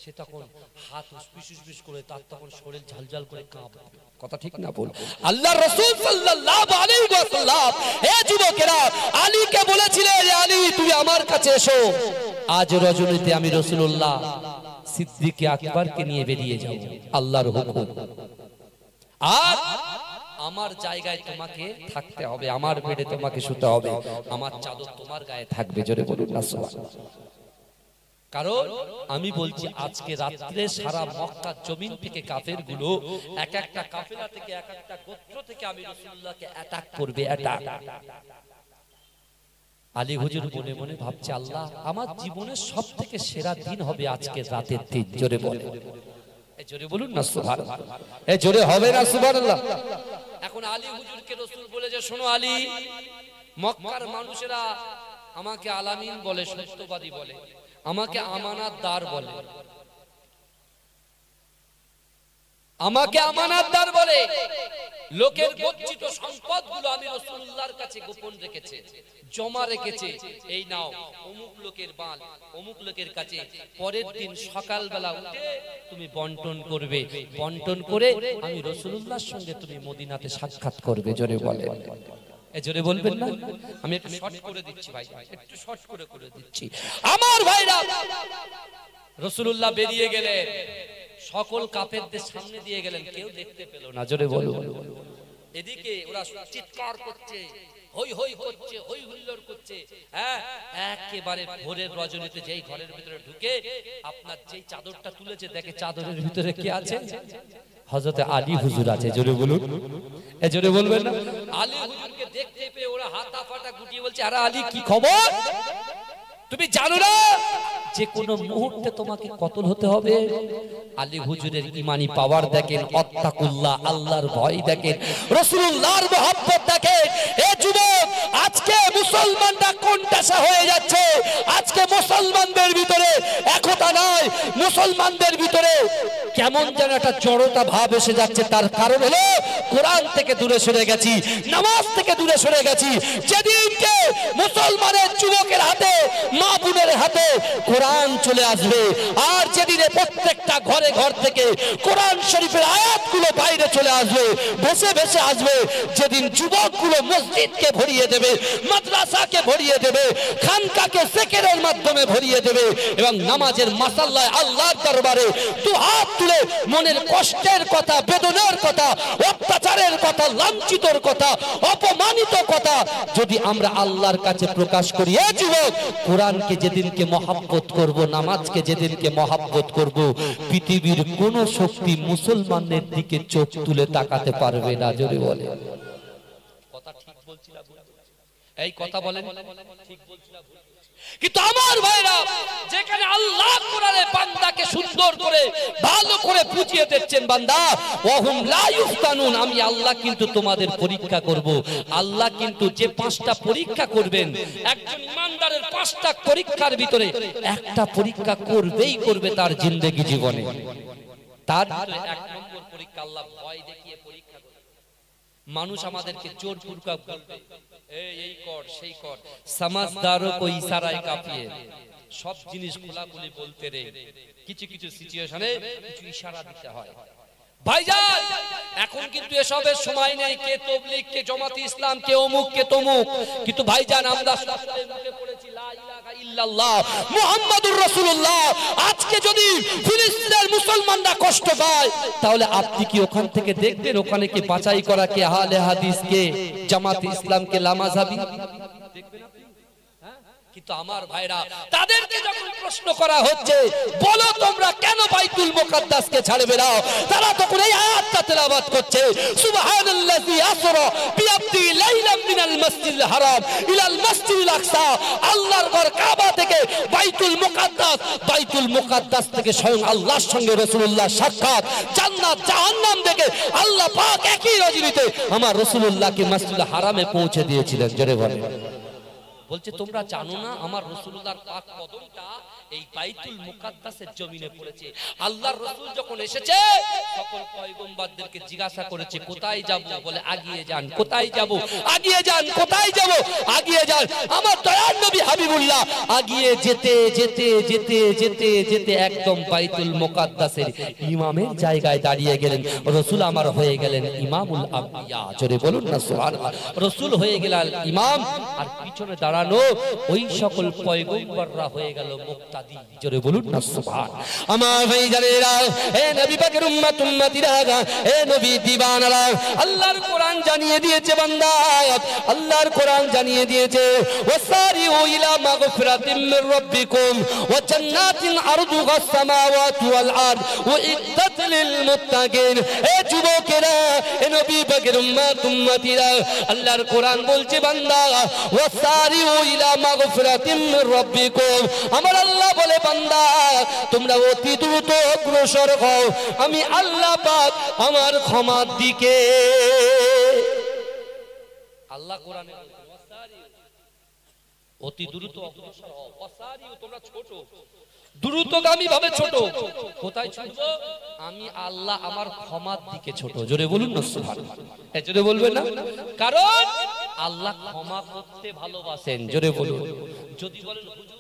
Speaker 2: সে তখন হাত উসপিস করে, তার তখন শরীর ঝালঝাল করে কাঁপবে। কথা ঠিক না বল? আল্লাহর রাসূল সাল্লাল্লাহু আলাইহি ওয়াসাল্লাম হে যুবকেরা আলীকে বলেছিলেন, আলী তুমি আমার কাছে এসো, আজ রজনীতে আমি রাসূলুল্লাহ সিদ্দিক আকবরকে নিয়ে বেরিয়ে যাব, আল্লাহর হুকুম। আর আমার জায়গায় তোমাকে থাকতে হবে, আমার বেডে তোমাকে শুতে হবে, আমার চাদর তোমার গায়ে থাকবে। জোরে বলুন না সুবহানাল্লাহ। কারণ আমি বলছি আজকে রাত্রে সারা মক্কার জমিন থেকে কাফেরগুলো এক একটা কাফেলা থেকে এক একটা গোত্র থেকে আমি রাসূলুল্লাহকে অ্যাটাক করবে, অ্যাটাক। আলী হুজুর মনে মনে ভাবছে, আল্লাহ আমার জীবনের সবথেকে সেরা দিন হবে আজকে রাতের দিন। জোরে বলেন, এই জোরে বলুন না সুবহানাল্লাহ। এই জোরে হবে না সুবহানাল্লাহ? এখন আলী হুজুরকে রাসূল বলে যে, শোনো আলী, মক্কার মানুষেরা আমাকে আলামিন বলে, সত্যবাদী বলে, আমাকে আমানতদার বলে, আমাকে আমানতদার বলে। লোকের গচ্ছিত সম্পদগুলো আমি রাসূলুল্লাহর কাছে গোপন রেখেছে, জমা রেখেছে। এই নাও অমুক লোকের বাল, অমুক লোকের কাছে, পরের দিন সকালবেলা উঠে তুমি বন্টন করবে, বন্টন করে আমি রাসূলুল্লাহর সঙ্গে তুমি মদিনাতে সাক্ষাৎ করবে। জোরে বলেন, জোরে বলবেন না? আমি একটু শর্ট করে দিচ্ছি ভাই, একটু শর্ট করে দিচ্ছি। আমার ভাইরা, রাসূলুল্লাহ বেরিয়ে গেলেন, সকল কাফেরদের সামনে দিয়ে গেলেন, কেউ দেখতে পেল না। জোরে বলুন। এদিকে ওরা চিৎকার করছে, হই হই করছে, হই হুল্লোড় করছে। হ্যাঁ, একেবারে ভোরের রজনীতে যেই ঘরের ভিতরে ঢুকে আপনার যেই চাদরটা তুলেছে, দেখে চাদরের ভিতরে কে আছে? হযরত আলী হুজুর আছে। জোরে বলুন, এ জোরে বলবেন না? আলী হুজুরকে দেখতে পেয়ে ওরা হাতা ফাটা গুটিয়ে বলছে, আরে আলী কি খবর? তুমি জানো না যে কোনো মুহূর্তে তোমাকে কতল হতে হবে? আলী হুজুরের ঈমানি পাওয়ার দেখেন, আত্তাকুল্লাহ, আল্লাহর ভয় দেখেন, রাসূলুল্লাহর মহব্বত দেখেন। এ যুবক, আজকে মুসলমানরা কোণঠাসা হয়ে যাচ্ছে। আজকে মুসলমানদের ভিতরে একতা নাই, মুসলমানদের ভিতরে কেমন যেন একটা জড়তা ভাব এসে যাচ্ছে। তার কারণ হলো কোরআন থেকে দূরে সরে গেছি, নামাজ থেকে দূরে সরে গেছি। যেদিনকে মুসলমানের যুবকের হাতে, মা বোনের হাতে কোরআন চলে আসবে, আর যেদিনে প্রত্যেকটা ঘরে ঘর থেকে কোরআন শরীফের আয়াতগুলো বাইরে চলে আসবে, ভেসে ভেসে আসবে, যেদিন যুবকগুলো মসজিদকে ভরিয়ে দেবে, মাদ্রাসাকে ভরিয়ে দেবে, খানকাকে জিকিরের মাধ্যমে ভরিয়ে দেবে, এবং নামাজের মাসাল্লায় আল্লাহর দরবারে দু হাত তুলে মনের কষ্টের কথা, বেদনার কথা, অত্যাচার অত্যাচারের কথা, লাঞ্ছিতর কথা, অপমানিত কথা যদি আমরা আল্লাহর কাছে প্রকাশ করি, এ যুবক, কোরআনকে যেদিনকে মহব্বত করব, নামাজকে যেদিনকে মহব্বত করব, পৃথিবীর কোন শক্তি মুসলমানদের দিকে চোখ তুলে তাকাতে পারবে না। জোরে বলে কথা ঠিক বলছি না? এই কথা বলেন ঠিক বলছি না? কিন্তু আমার ভাইরা, যেখানে আল্লাহ কোরআনে বান্দাকে সুন্দর করে ভালো করে বুঝিয়ে দিচ্ছেন, বান্দা ওয়াহুম লা ইফতানুন, আমি আল্লাহ কিন্তু তোমাদের পরীক্ষা করব। আল্লাহ কিন্তু যে 5টা পরীক্ষা করবেন, একজন ইমানদারের 5টা পরীক্ষার ভিতরে একটা পরীক্ষা করবেই করবে তার জিন্দেগি জীবনে। তার ভিতরে 1 নম্বর পরীক্ষা, আল্লাহ ভয় দেখিয়ে পরীক্ষা করবে। মানুষ আমাদেরকে জোর পূর্বক বলবে এই কর সেই কর, সমাজদারও কো ইশারায় কাঁপিয়ে সব জিনিস খোলাখুলি বলতে রে, কিছু কিছু সিচুয়েশনে কিছু ইশারা দিতে হয়। ভাইজান, এখন কিন্তু এসবের সময় নেই, কে তাবলীগ, কে জামাতে ইসলাম, কে অমুক, কে তমুক। কিন্তু ভাইজান, আমরা সকলে মুখে পড়েছি লা ইলাহা ইল্লাল্লাহ মুহাম্মাদুর রাসূলুল্লাহ। আজকে যদি ফিলিস্তিনের মুসলমানরা কষ্ট পায়, তাহলে আপনি কি ওখান থেকে দেখবেন ওখানে কি বাছাই করা, কে আহলে হাদিস, কে জামাতে ইসলাম, কে লামাযাবি দেখবেন আপনি? কিন্তু আমার ভাইরা, তাদেরকে যখন প্রশ্ন করা হচ্ছে, বলো তোমরা কেন বাইতুল মুকাদ্দাসকে ছাড়বে না, তারা তখন এই আয়াতটা তেলাওয়াত করছে, সুবহানাল্লাযী আসরা বিআবদি লাইলাম মিনাল মাসজিদিল হারাম ইলাল মাসজিদিল আকসা। আল্লাহর ঘর কাবা থেকে বাইতুল মুকাদ্দাস, বাইতুল মুকাদ্দাস থেকে স্বয়ং আল্লাহর সঙ্গে রাসূলুল্লাহ সাক্ষাৎ, জান্নাত জাহান্নাম দেখে আল্লাহ পাক একই রজনীতে আমার রাসূলুল্লাহকে মসজিদুল হারামে পৌঁছে দিয়েছিলেন। জোরে বলেন। বলছে তোমরা জানো না আমার রাসূলুল্লাহর পাক কদমটা এই বাইতুল মুকাদ্দাসের জমিনে পড়েছে। আল্লাহর রাসূল যখন এসেছে, সকল পয়গম্বরদেরকে জিজ্ঞাসা করেছে কোথায় যাব, বলে আগিয়ে যান। কোথায় যাব? আগিয়ে যান। কোথায় যাব? আগিয়ে যান। আমার দয়ার নবী হাবিবুল্লাহ আগিয়ে যেতে যেতে যেতে যেতে যেতে একদম বাইতুল মুকাদ্দাসের ইমামের জায়গায় দাঁড়িয়ে গেলেন। রাসূল আমার হয়ে গেলেন ইমামুল আম্বিয়া। জোরে বলুন না সুবহানাল্লাহ। রাসূল হয়ে গেলেন ইমাম, আর পিছনে দাঁড়ানো ওই সকল পয়গম্বররা হয়ে গেল মুক্তাদি। জোরে বলুন না সুবহান। আমার ভাইজানেরা, হে নবী পাকের উম্মত উম্মতিরা, হে নবী দিবানারা, আল্লাহর কোরআন জানিয়ে দিয়েছে বান্দা, আল্লাহর কোরআন জানিয়ে দিয়েছে, ওয়াসারিউ ইলা মাগফিরাতিম মির রাব্বিকুম ওয়া জান্নাতিন আরদুহাস সামাওয়াতু ওয়াল আরদ উইদ্দাত লিল মুত্তাকিন। হে যুবকেরা, হে নবী পাকের উম্মত উম্মতিরা, আল্লাহর কোরআন বলছে বান্দা, ওয়াসারিউ ইলা মাগফিরাতিম মির রাব্বিকুম, আমার আল্লাহ বলে বান্দা তোমরা অতি দ্রুত অগ্রসর হও আমি আল্লাহ পাক আমার ক্ষমার দিকে। আল্লাহ কোরআনে অতি দ্রুত অগ্রসর হও, ওয়াসারিউ তোমরা ছোট, দ্রুতগামী ভাবে ছোট। কোথায় ছোট? আমি আল্লাহ আমার ক্ষমার দিকে ছোট। জোরে বলুন না সুবহানাল্লাহ। জোরে বলবেন না? কারণ আল্লাহ ক্ষমা করতে ভালোবাসেন। জোরে বলুন। যদি বলেন হুজুর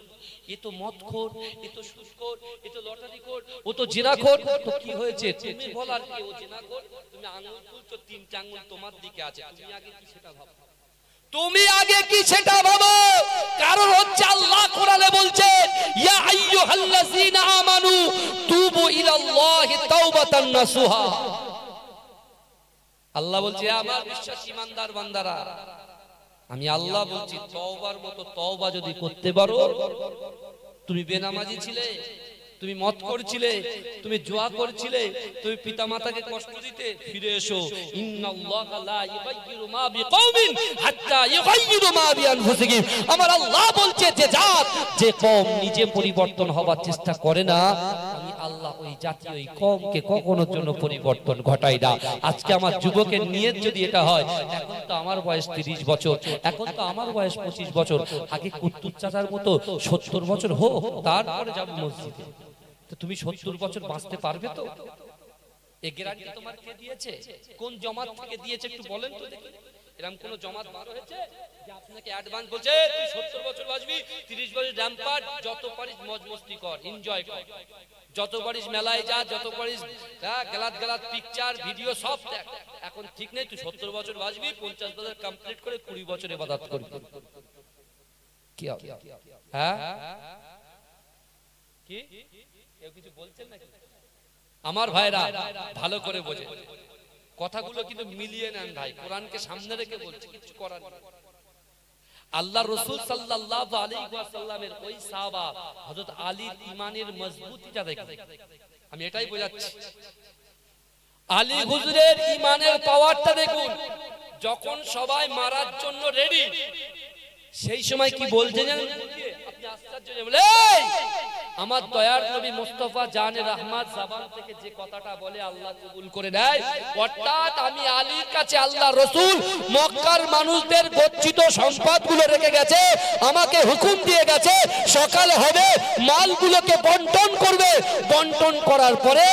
Speaker 2: এ তো মদখোর, এ তো সুদখোর, এ তো লটারিখোর, ও তো জিনাখোর, তো কি হয়েছে? তুমি বলার কি ও জিনাখোর? তুমি আঙ্গুল তুলছো, 3টা আঙ্গুল তোমার দিকে আছে, তুমি আগে কি সেটা ভাবো? তুমি আগে কি সেটা ভাবো। কারণ হচ্ছে আল্লাহ কোরআনে বলছে, ইয়া আইয়ুহাল্লাযীনা আমানু তুবু ইলাল্লাহি তাওবাতান নাসুহা। আল্লাহ বলছে আমার বিশ্বাসী ইমানদার বান্দারা, আমি আল্লাহ বলছি তওবার মতো তওবা যদি করতে পারো, তুমি বেনামাজি ছিলে, তুমি মদ করছিলে, তুমি জুয়া করছিলে, তুমি পিতামাতাকে কষ্ট দিতে, ফিরে এসো। ইন্নাল্লাহা লা ইউগাইয়িরু মা বিকওমিন হাত্তা ইউগাইয়িরু মা বিআনফুসিহিম। আমার আল্লাহ বলছে যে জাত, যে কওম নিজে পরিবর্তন হওয়ার চেষ্টা করে না, আমি আল্লাহ ওই জাতি ওই কওমকে কখনোর জন্য পরিবর্তন ঘটাই না। আজকে আমার যুবকের নিয়ত যদি এটা হয়, এখন তো আমার বয়স 30 বছর, এখন তো আমার বয়স 25 বছর, আগে কুত্তুর চাচার মতো 70 বছর হোক, তারপরে যাব মসজিদে। তো তুমি 70 বছর বাঁচতে পারবে তো? এই গ্যারান্টি তোমার কে দিয়েছে? কোন জমাত থেকে দিয়েছে একটু বলেন তো দেখি। এরকম কোন জমাত বার হয়েছে যে আপনাকে অ্যাডভান্স বলছে তুই 70 বছর বাঁচবি, 30 বছর র্যাম্পার, যত পারিস মজ মস্তি কর, এনজয় কর, যত পারিস মেলায় যা, যত পারিস গালাত গালাত পিকচার ভিডিও সব দেখ। এখন ঠিক নেই, তুই 70 বছর বাঁচবি, 50 বছর কমপ্লিট করে 20 বছর ইবাদত করবি। কি হবে? হ্যাঁ কি কেউ কিছু বলছেন নাকি? আমার ভাইরা ভালো করে বোঝে,
Speaker 1: কথাগুলো কিন্তু মিলিয়ে নেন ভাই, কোরআনকে সামনে রেখে বলছি, কিছু করার নেই। আল্লাহ রাসূল সাল্লাল্লাহু আলাইহি ওয়াসাল্লামের ওই সাহাবা হযরত আলীর ঈমানের মজবুতিটা দেখেন, আমি এটাই বোঝাচ্ছি। আলী হুজুরের ঈমানের পাওয়ারটা দেখুন, যখন সবাই মারার জন্য রেডি, সেই সময় কি বলতে জানেন? আপনি আশ্চর্য হয়ে বলে, আমার দয়ার নবী মুস্তাফা জানে রহমত জবান থেকে যে কথাটা বলে আল্লাহ কবুল করে নেয়। অর্থাৎ আমি আলীর কাছে আল্লাহ রাসূল মক্কার মানুষদের গচ্ছিত সম্পদগুলো রেখে গেছে, আমাকে হুকুম দিয়ে গেছে সকাল হবে মালগুলোকে বন্টন করবে, বন্টন করার পরে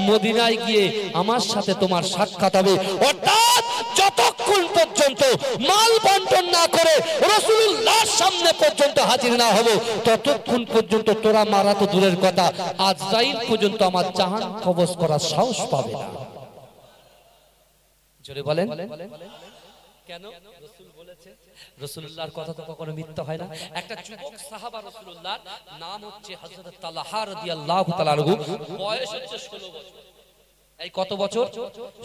Speaker 1: মদিনায় গিয়ে আমার সাথে তোমার সাক্ষাৎ হবে। অর্থাৎ যতক্ষণ পর্যন্ত মাল বন্টন না করে রাসূলুল্লাহর সামনে পর্যন্ত হাজির না হব, ততক্ষণ পর্যন্ত তোরা মারা তো দূরের কথা, আজরাইল পর্যন্ত আমার জাহান কবজ করার সাহস পাবে না। জোরে বলেন কেন? রাসূল বলেছে, রাসূলুল্লাহর কথা তো কখনো মিথ্যা হয় না। একটা যুবক সাহাবা রাসূলুল্লাহর নাম হচ্ছে হযরত তালহা রাদিয়াল্লাহু তাআলা আনহু, বয়স হচ্ছে 16 বছর। এই কত বছর?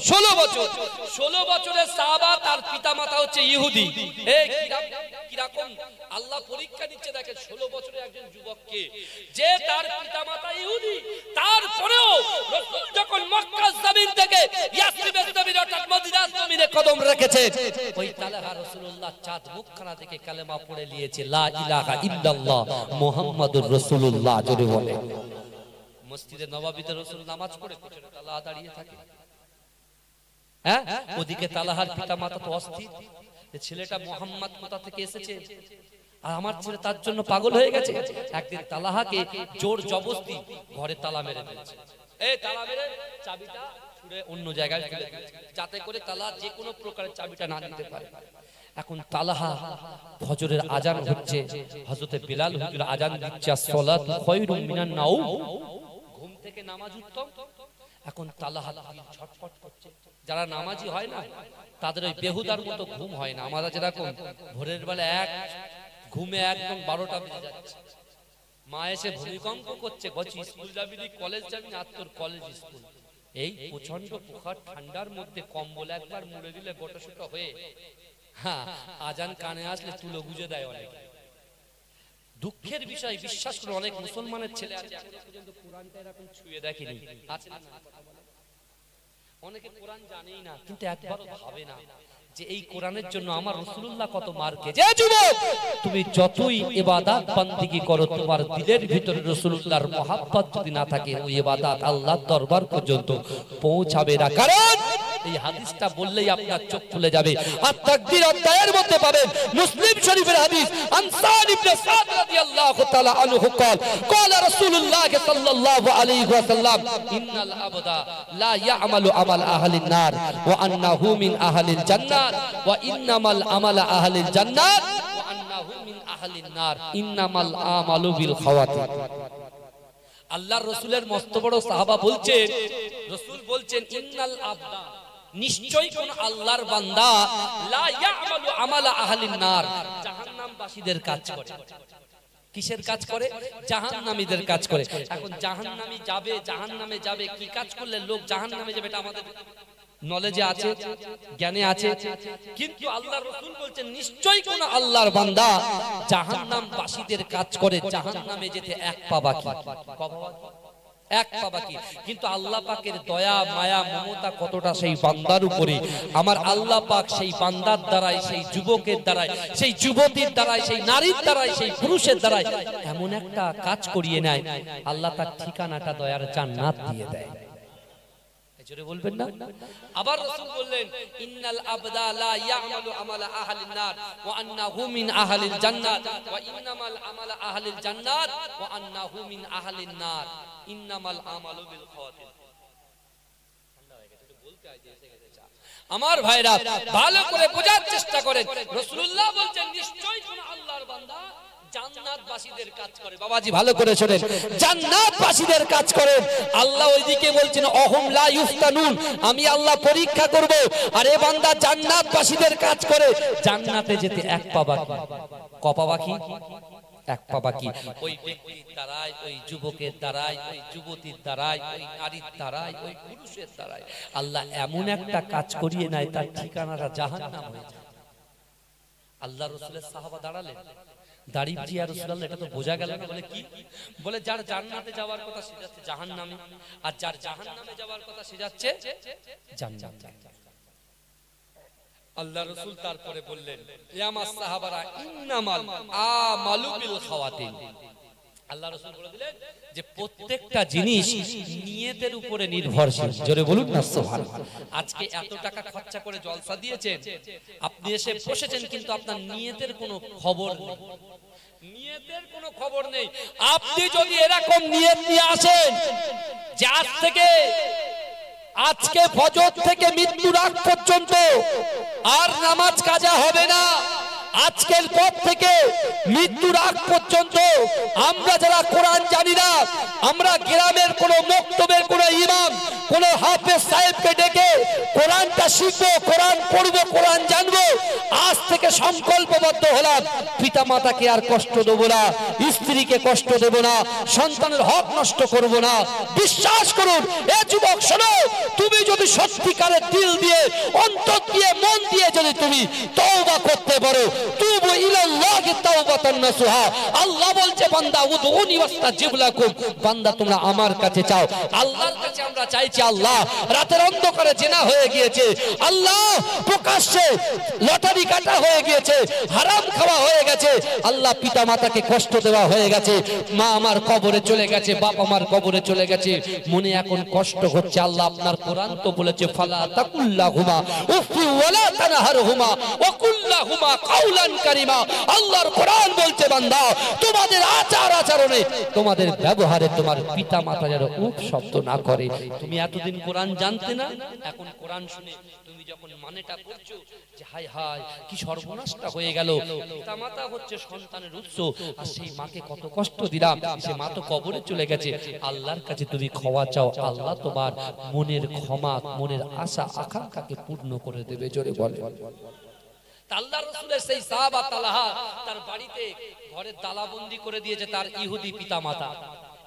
Speaker 1: 16 বছর। 16 বছরের সাহাবা, তার পিতামাতা হচ্ছে ইহুদি। এই কিরকম আল্লাহ পরীক্ষা দিচ্ছে দেখেন, 16 বছরের একজন যুবককে, যে তার পিতামাতা ইহুদি, তারপরেও রাসূল যখন মক্কার জমিন থেকে ইয়াসরিবের জমিন অর্থাৎ মদিনার জমিনে কদম রেখেছে, ওই তালহা রাসূলুল্লাহ চাঁদ মুখখানা থেকে কালেমা পড়ে নিয়েছে, লা ইলাহা ইল্লাল্লাহ মুহাম্মাদুর রাসূলুল্লাহ। জোরে বলে। মসজিদে নববীতে রাসূল নামাজ পড়ে পিছনে তালহা দাঁড়িয়ে থাকে। হ্যাঁ, ওদিকে তালহার পিতামাতা তো অস্থির, ছেলেটা মুহাম্মদ কোথা থেকে এসেছে, আর আমার ছেলে তার জন্য পাগল হয়ে গেছে। একদিন তালহাকে জোর জবরদস্তি ঘরে তালা মেরে দিয়েছে। এই তালা মেরে চাবিটা ছুঁড়ে অন্য জায়গায় ফেলে দিয়েছে, যাতে করে তালহা যে কোনো প্রকারের চাবিটা না নিতে পারে। এখন তালহা, ফজরের আজান হচ্ছে, হযরতে বিলাল হুজুর আজান দিচ্ছে, আসসালাতু খায়রুম মিনান নাওম, ঘুম থেকে নামাজ উত্তম। এখন তালহা ছটফট করছে। যারা নামাজি হয় না, তাদের ওই বেহুদার মতো ঘুম হয় না। আমরা যেরকম ভোরের বেলা এক ঘুমে একদম 12টা বেজে যাচ্ছে, মা এসে ভূমিকম্প করছে, বলছি স্কুল যাবি না, কলেজ যাবি না, তোর কলেজ স্কুল। এই প্রচন্ড পোখার ঠান্ডার মধ্যে কম্বল একবার মুড়ে দিলে গোটাসুটা হয়ে, হ্যাঁ, আজান কানে আসলে তুলো গুজে দেয় অনেক। দুঃখের বিষয়, বিশ্বাস করে অনেক মুসলমানের ছেলে আছে এখনো পর্যন্ত কোরআনটা এরকম ছুঁয়ে দেখেনি। আছে না? অনেকে কোরআন জানেই না, কিন্তু একবারও ভাবে না যে এই কোরআনের জন্য আমার রাসূলুল্লাহ কত মার খেয়েছে। যুবক, তুমি যতই ইবাদত বান্দিগি করো, তোমার দিলের ভিতরে রাসূলুল্লাহর মহব্বত যদি না থাকে, ওই ইবাদত আল্লাহর দরবার পর্যন্ত পৌঁছাবে না। কারণ এই হাদিসটা বললেই আপনার চোখ খুলে যাবে। আর তাকবীর অধ্যায়ের মধ্যে পাবেন মুসলিম শরীফের হাদিস, আনসার ইবনে সাদ রাদিয়াল্লাহু তাআলা আনহু قال قال رسول الله صلى الله عليه وسلم ان العبد لا يعمل عمل اهل النار وانه من اهل الجنه وانما العمل اهل الجنه وانه من اهل النار انما الاعمال بالخواتيم। আল্লাহর রাসূলের মস্ত বড় সাহাবা বলছেন, রাসূল বলছেন, ইন্নাল আবদা, নিশ্চয়ই কোন আল্লাহর বান্দা, লা ইয়ামালু আমালা আহলিন নার, জাহান্নামবাসীদের কাজ করে। কিসের কাজ করে? জাহান্নামীদের কাজ করে। এখন জাহান্নামী যাবে, জাহান্নামে যাবে, কি কাজ করলে লোক জাহান্নামে যাবে, এটা আমাদের নলেজে আছে, জ্ঞানে আছে। কিন্তু আল্লাহর রাসূল বলছেন, নিশ্চয়ই কোন আল্লাহর বান্দা জাহান্নামবাসীদের কাজ করে, জাহান্নামে যেতে এক পা বাকি। এক পা বাকি। কিন্তু আল্লাহ পাকের দয়া, মায়া, মমতা কতটা সেই বান্দার উপরে। আমার আল্লাহ পাক সেই বান্দার দ্বারাই, সেই যুবকের দ্বারাই, সেই যুবতীর দ্বারাই, সেই নারীর দ্বারাই, সেই পুরুষের দ্বারাই এমন একটা কাজ করিয়ে নেয়, আল্লাহ তার ঠিকানাটা দয়ার জান্নাত দিয়ে দেয়। জোরে বলবেন না? আবার রাসূল বললেন, ইন্নাল আবদা লা ইয়ামালু আমালা আহলিন নার ওয়া আন্নাহু মিন আহলিল জান্নাত ওয়া ইন্নামাল আমালা আহলিল জান্নাত ওয়া আন্নাহু মিন আহলিন নার ইন্নামাল আমালু বিল খাওয়াতিম। ঠান্ডা হয়ে গেছে, বলতে হয় যে এসে গেছে। আমার ভাইরা ভালো করে বোঝার চেষ্টা করেন, রাসূলুল্লাহ বলছেন, নিশ্চয়ই কোন আল্লাহর বান্দা জান্নাতবাসীদের কাজ করে। বাবাজি ভালো করে শুনেন, জান্নাতবাসীদের কাজ করে। আল্লাহ ওইদিকে বলছেন, অহুম লা ইফতানুন, আমি আল্লাহ পরীক্ষা করব। আর এ বান্দা জান্নাতবাসীদের কাজ করে, জান্নাতে যেতে এক পা বাকি। ক পা বাকি? এক পা বাকি। ওই ব্যক্তির দ্বারাই, ওই যুবকের দ্বারাই, ওই যুবতীর দ্বারাই, ওই নারীর দ্বারাই, ওই পুরুষের দ্বারাই আল্লাহ এমন একটা কাজ করিয়ে নেয় তার ঠিকানাটা জাহান্নাম হয়ে যায়। আল্লাহ রাসূলের সাহাবা দাঁড়ালেন, দাঁড়িয়ে জি আর রাসূলুল্লাহ, এটা তো বোঝা গেল না। বলে কি? বলে যার জান্নাতে যাওয়ার কথা সে যাচ্ছে জাহান্নামে, আর যার জাহান্নামে যাওয়ার কথা সে যাচ্ছে জান্নাতে। আল্লাহ রাসূল তারপরে বললেন, ইয়া আমার সাহাবারা, ইন্নামাল আমালু বিল খাওয়াতিন। আল্লাহ রাসূল বলে দিলেন যে প্রত্যেকটা জিনিস নিয়তের উপরে নির্ভরশীল। জোরে বলুন না সুবহানাল্লাহ। আজকে এত টাকা খরচা করে জলসা দিয়েছেন, আপনি এসে বসেছেন, কিন্তু আপনার নিয়তের কোনো খবর নেই। নিয়তের কোনো খবর নেই। আপনি যদি এরকম নিয়ত নিয়ে আসেন যে আজকে ফজর থেকে মৃত্যুর আগ পর্যন্ত আর নামাজ কাজা হবে না, আজকের পর থেকে মৃত্যুর আগ পর্যন্ত আমরা যারা কোরআন জানি না, আমরা গ্রামের কোন মক্তবের কোন ইমাম, কোন হাফেজ সাহেবকে ডেকে কোরআনটা শিখবো, কোরআন পড়বো, কোরআন জানবো। আজ থেকে সংকল্পবদ্ধ হলাম, পিতা মাতাকে আর কষ্ট দেবো না, স্ত্রীকে কষ্ট দেব না, সন্তানের হক নষ্ট করব না। বিশ্বাস করুন এ যুবক, শোনো, তুমি যদি সত্যিকারের দিল দিয়ে, অন্তর দিয়ে, মন দিয়ে যদি তুমি তওবা করতে পারো, তুবু ইলাল্লাহি তাওবাতান নাসুহা। আল্লাহ বলছে, বান্দা উদউনি ওয়াস্তাজিব লাকুম, বান্দা তোমরা আমার কাছে চাও। আল্লাহর কাছে আমরা চাইছি, আল্লাহ রাতের অন্ধকারে জেনা হয়ে গিয়েছে, আল্লাহ প্রকাশ্যে লটারি কাটা হয়ে গিয়েছে, হারাম খাওয়া হয়ে গেছে, আল্লাহ পিতা মাতাকে কষ্ট দেওয়া হয়ে গেছে, মা আমার কবরে চলে গেছে, বাপ আমার কবরে চলে গেছে, মনে এখন কষ্ট হচ্ছে। আল্লাহ আপনার কোরআন তো বলেছে, ফালা তাকুল্লাহুমা উফি ওয়ালা তানহারহুমা ওয়া কুল্লাহুমা কাওলান কারীমা। আল্লাহর কোরআন বলছে, বান্দা তোমাদের আচার আচরণে, তোমাদের ব্যবহারে তোমার পিতা মাতা যেন উফ শব্দ না করে। তুমি এতদিন কোরআন জানতে না, এখন কোরআন শুনে তুমি যখন মানেটা করছো যে হায় হায় কি সর্বনাশটা হয়ে গেল, পিতা মাতা হচ্ছে সন্তানের উৎস, আর সেই মাকে কত কষ্ট দিলাম, সে মা তো কবরে চলে গেছে। আল্লাহর কাছে তুমি ক্ষমা চাও, আল্লাহ তোমার মনের ক্ষমা, মনের আশা আকাঙ্ক্ষাকে পূর্ণ করে দেবে। জোরে বলে। আল্লাহর রাসূলের সেই সাহাবা তালহা তার বাড়িতে ঘরে তালাবন্দি করে দিয়েছে তার ইহুদি পিতামাতা।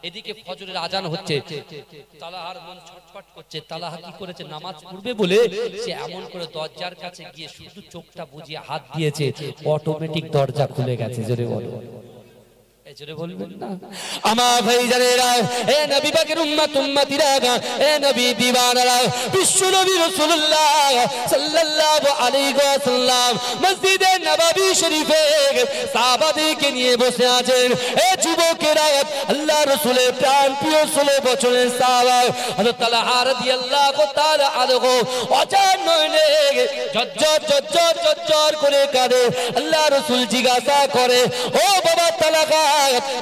Speaker 1: এদিকে ফজরের আজান হচ্ছে, তালহার মন ছটফট করছে। তালহা কি করেছে, নামাজ পড়বে বলে সে এমন করে দরজার কাছে গিয়ে শুধু চোখটা বুজিয়ে হাত দিয়েছে, অটোমেটিক দরজা খুলে গেছে। জোরে বলো, জোরে বলবেন না। আমার ভাইজানেরা, এ নবী পাকের উম্মত উম্মতিরা, এ নবী দিওয়ানারা, বিশ্ব নবী রাসূলুল্লাহ সাল্লাল্লাহু আলাইহি ওয়াসাল্লাম মসজিদে নববী শরীফে সাহাবাদেরকে নিয়ে বসে আছেন। এ যুবকেরা, আল্লাহ রাসূলের প্রাণ প্রিয় 16 বছরের সাহাবা হযরত তালহা রাদিয়াল্লাহু তাআলা আনহু অজান নয়নে ঝরঝর ঝরঝর ঝরঝর করে কাঁদে। আল্লাহ রাসূল জিজ্ঞাসা করে, ও বাবা তালহা,